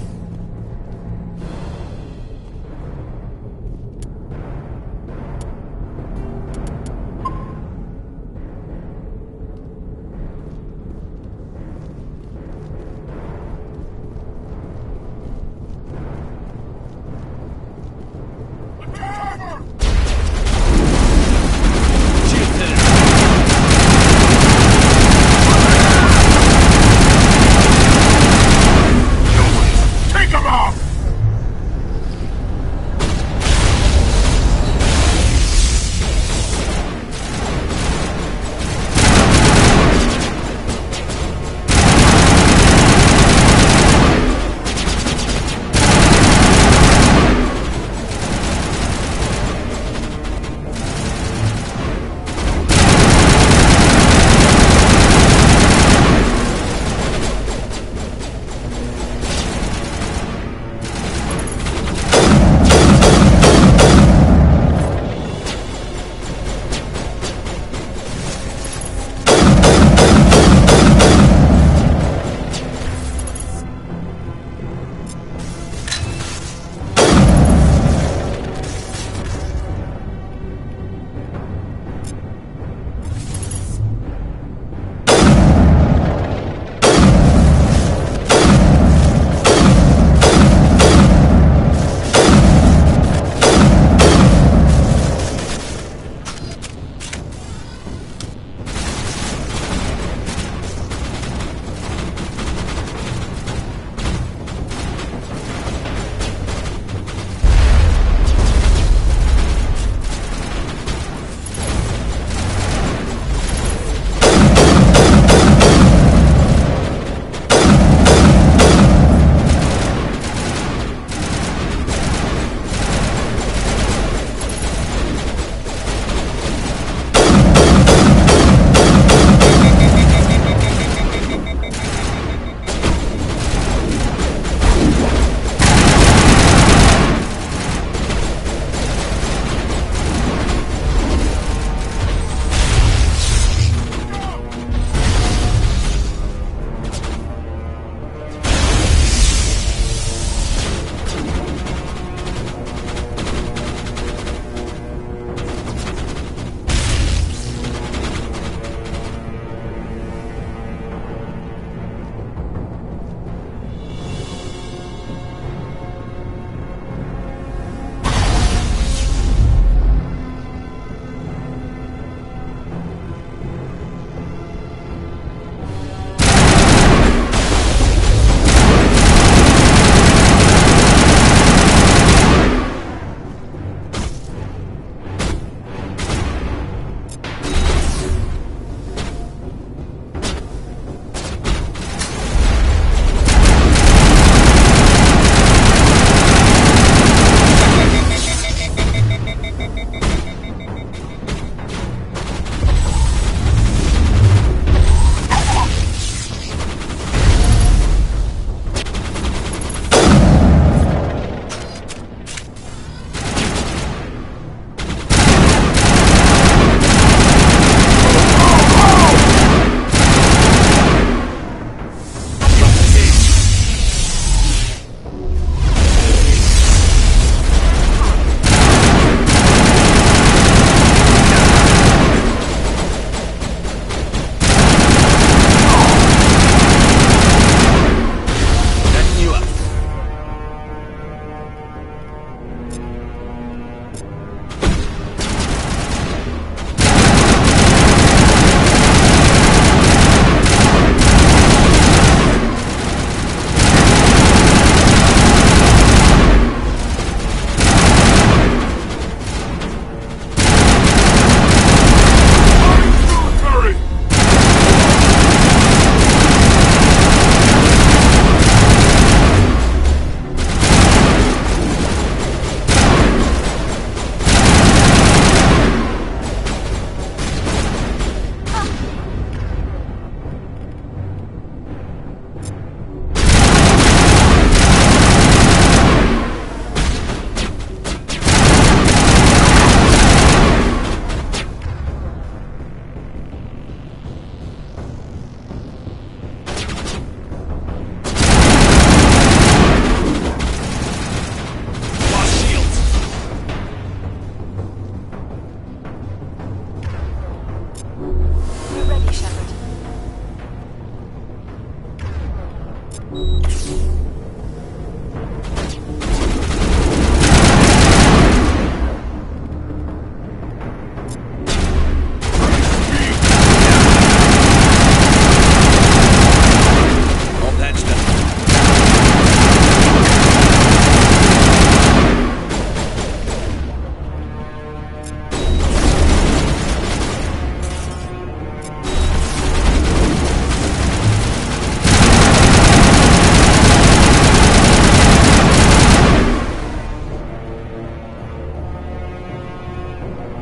We're ready, Shepard.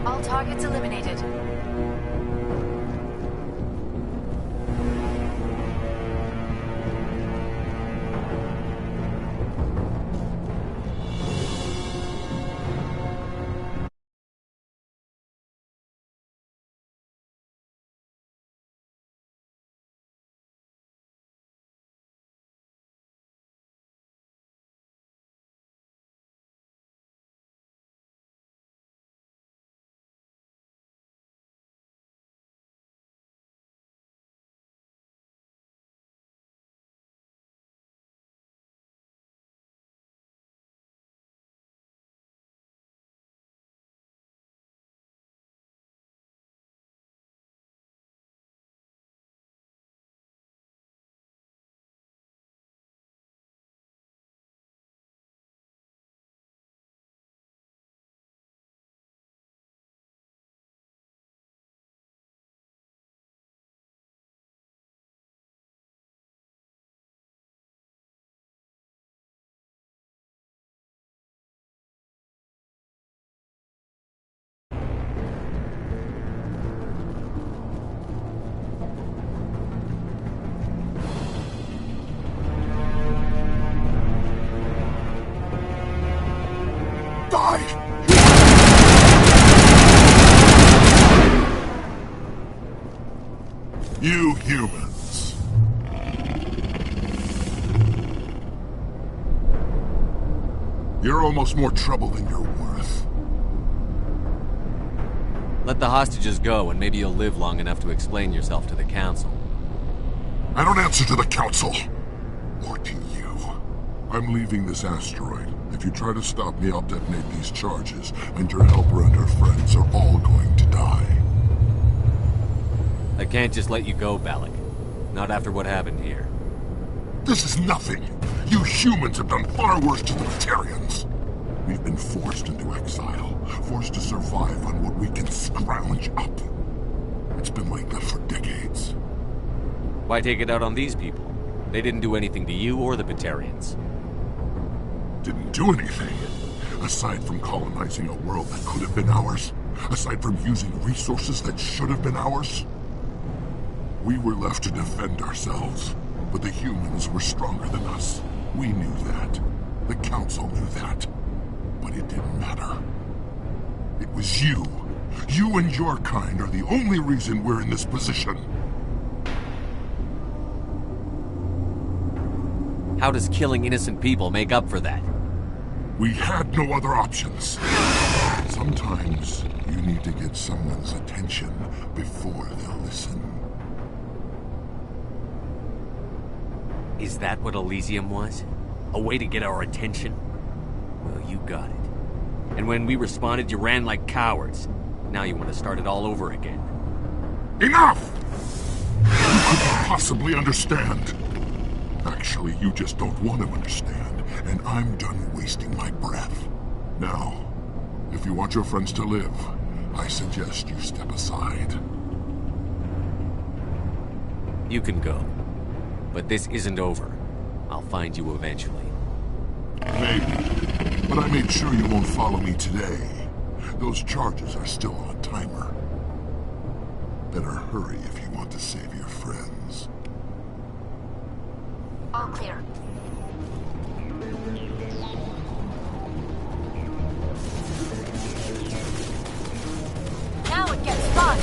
All targets eliminated. You humans. You're almost more trouble than you're worth. Let the hostages go, and maybe you'll live long enough to explain yourself to the Council. I don't answer to the Council. Or to you. I'm leaving this asteroid. If you try to stop me, I'll detonate these charges, and your helper and her friends are all going to die. I can't just let you go, Balak. Not after what happened here. This is nothing. You humans have done far worse to the Batarians. We've been forced into exile, forced to survive on what we can scrounge up. It's been like that for decades. Why take it out on these people? They didn't do anything to you or the Batarians. Didn't do anything. Aside from colonizing a world that could have been ours. Aside from using resources that should have been ours. We were left to defend ourselves, but the humans were stronger than us. We knew that. The Council knew that. But it didn't matter. It was you. You and your kind are the only reason we're in this position. How does killing innocent people make up for that? We had no other options. Sometimes you need to get someone's attention before they'll listen. Is that what Elysium was? A way to get our attention? Well, you got it. And when we responded, you ran like cowards. Now you want to start it all over again. Enough! You couldn't possibly understand. Actually, you just don't want to understand, and I'm done wasting my breath. Now, if you want your friends to live, I suggest you step aside. You can go. But this isn't over. I'll find you eventually. Maybe. But I made sure you won't follow me today. Those charges are still on a timer. Better hurry if you want to save your friends. All clear. Now it gets fun!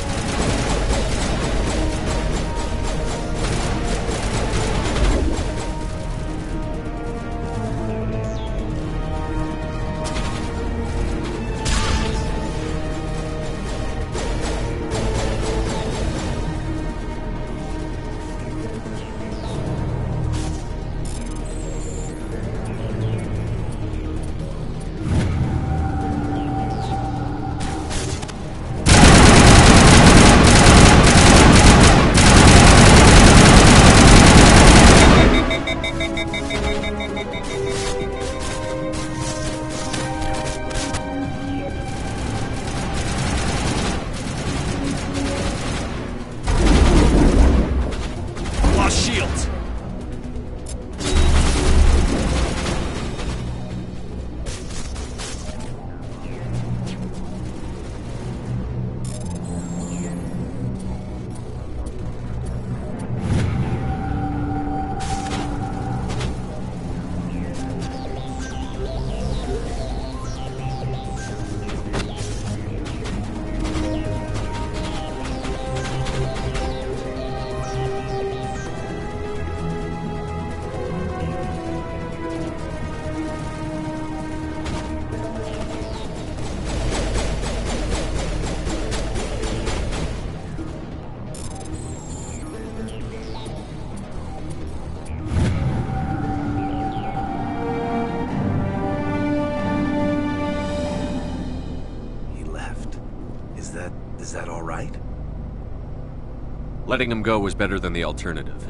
Letting him go was better than the alternative.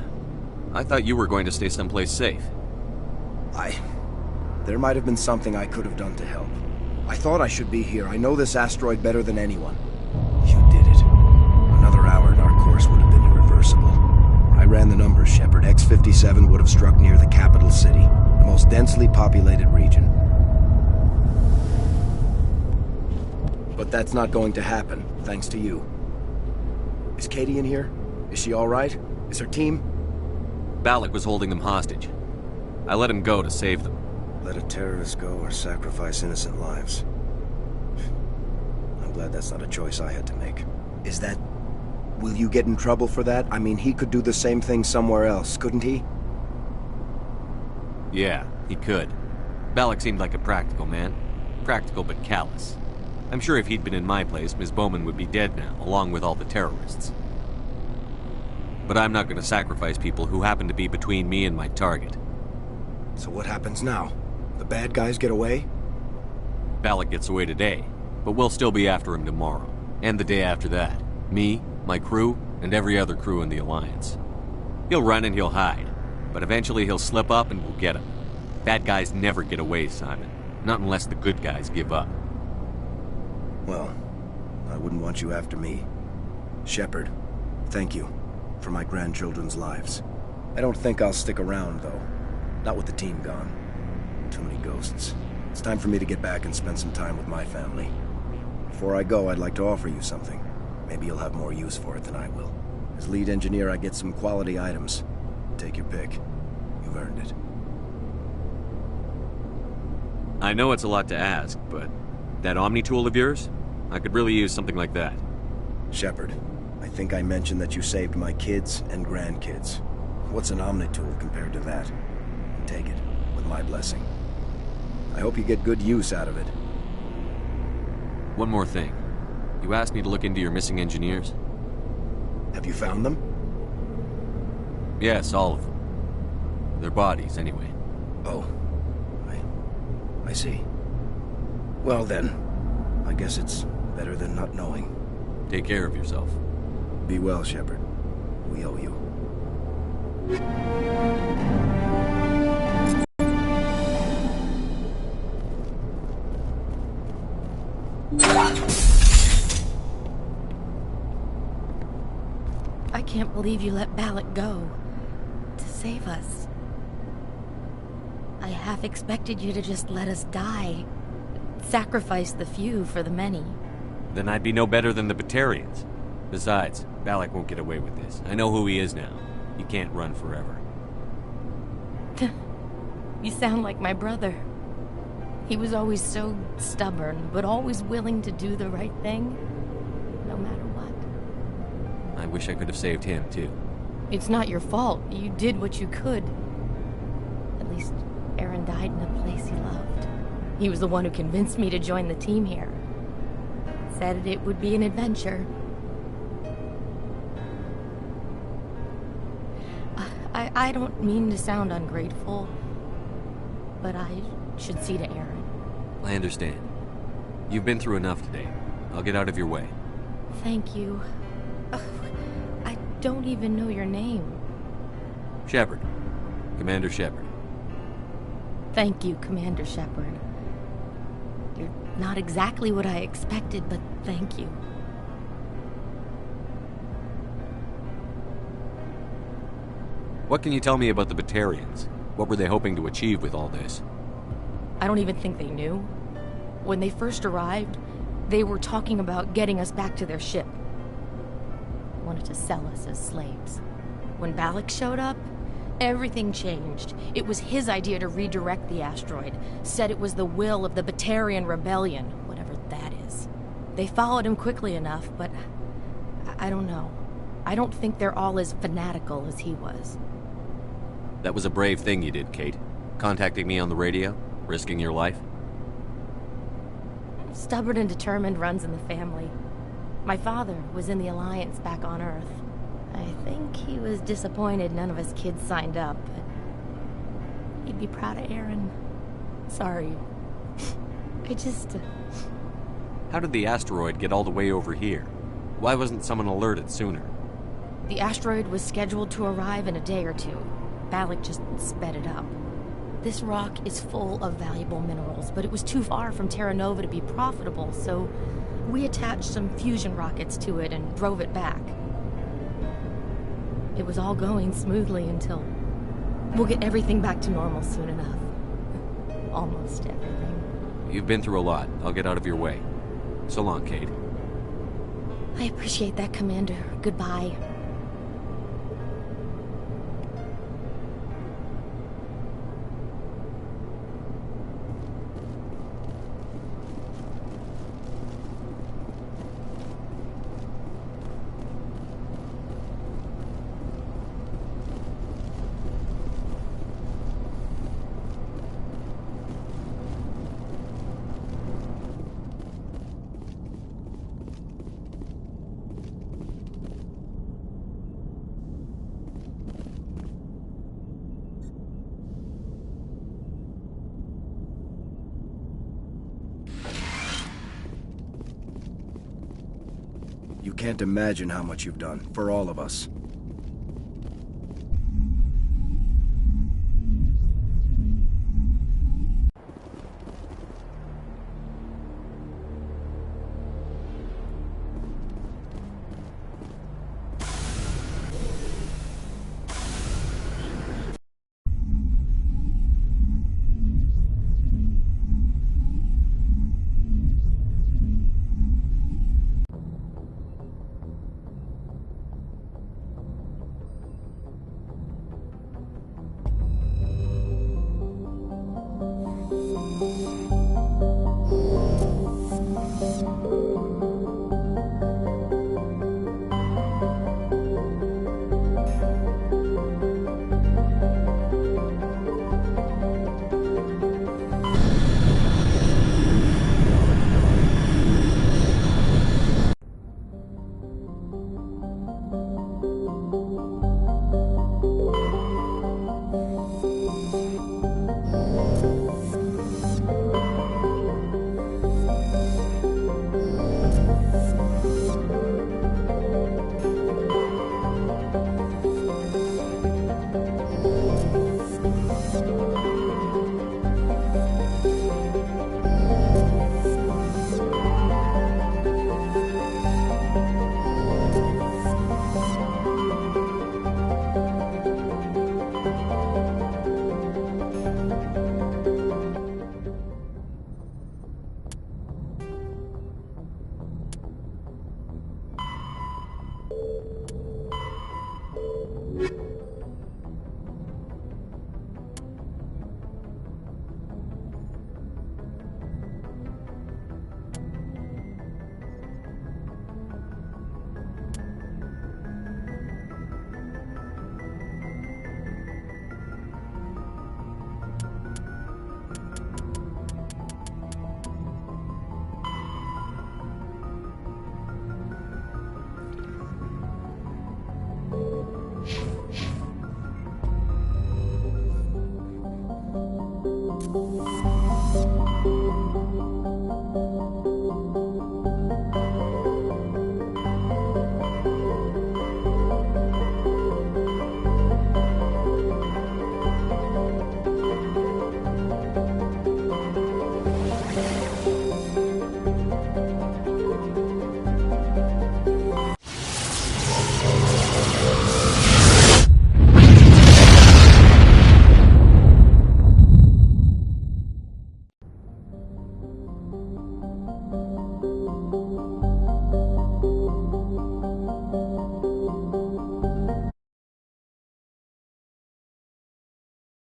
I thought you were going to stay someplace safe. There might have been something I could have done to help. I thought I should be here. I know this asteroid better than anyone. You did it. Another hour and our course would have been irreversible. I ran the numbers, Shepard. X-57 would have struck near the capital city, the most densely populated region. But that's not going to happen, thanks to you. Is Katie in here? Is she all right? Is her team? Balak was holding them hostage. I let him go to save them. Let a terrorist go or sacrifice innocent lives. I'm glad that's not a choice I had to make. Is that... Will you get in trouble for that? I mean, he could do the same thing somewhere else, couldn't he? Yeah, he could. Balak seemed like a practical man. Practical but callous. I'm sure if he'd been in my place, Ms. Bowman would be dead now, along with all the terrorists. But I'm not going to sacrifice people who happen to be between me and my target. So what happens now? The bad guys get away? Balak gets away today, but we'll still be after him tomorrow. And the day after that. Me, my crew, and every other crew in the Alliance. He'll run and he'll hide, but eventually he'll slip up and we'll get him. Bad guys never get away, Simon. Not unless the good guys give up. Well, I wouldn't want you after me. Shepard, thank you for my grandchildren's lives. I don't think I'll stick around, though. Not with the team gone. Too many ghosts. It's time for me to get back and spend some time with my family. Before I go, I'd like to offer you something. Maybe you'll have more use for it than I will. As lead engineer, I get some quality items. Take your pick. You've earned it. I know it's a lot to ask, but that Omni tool of yours? I could really use something like that. Shepard, I think I mentioned that you saved my kids and grandkids. What's an Omni tool compared to that? Take it, with my blessing. I hope you get good use out of it. One more thing. You asked me to look into your missing engineers? Have you found them? Yes, all of them. Their bodies, anyway. Oh. I see. Well then, I guess it's better than not knowing. Take care of yourself. Be well, Shepard. We owe you. I can't believe you let Balak go. To save us. I half expected you to just let us die. Sacrifice the few for the many. Then I'd be no better than the Batarians. Besides, Balak won't get away with this. I know who he is now. He can't run forever. You sound like my brother. He was always so stubborn, but always willing to do the right thing, no matter what. I wish I could have saved him, too. It's not your fault. You did what you could. At least, Aaron died in a place he loved. He was the one who convinced me to join the team here. Said it would be an adventure. I don't mean to sound ungrateful, but I should see to Aaron. I understand. You've been through enough today. I'll get out of your way. Thank you. I don't even know your name. Shepard. Commander Shepard. Thank you, Commander Shepard. You're not exactly what I expected, but thank you. What can you tell me about the Batarians? What were they hoping to achieve with all this? I don't even think they knew. When they first arrived, they were talking about getting us back to their ship. Wanted to sell us as slaves. When Balak showed up, everything changed. It was his idea to redirect the asteroid. Said it was the will of the Batarian Rebellion, whatever that is. They followed him quickly enough, but I don't know. I don't think they're all as fanatical as he was. That was a brave thing you did, Kate. Contacting me on the radio, risking your life. Stubborn and determined runs in the family. My father was in the Alliance back on Earth. I think he was disappointed none of us kids signed up, but he'd be proud of Aaron. Sorry. I just... How did the asteroid get all the way over here? Why wasn't someone alerted sooner? The asteroid was scheduled to arrive in a day or two. Balak just sped it up. This rock is full of valuable minerals, but it was too far from Terra Nova to be profitable, so we attached some fusion rockets to it and drove it back. It was all going smoothly until... We'll get everything back to normal soon enough. Almost everything. You've been through a lot. I'll get out of your way. So long, Kate. I appreciate that, Commander. Goodbye. You can't imagine how much you've done, for all of us.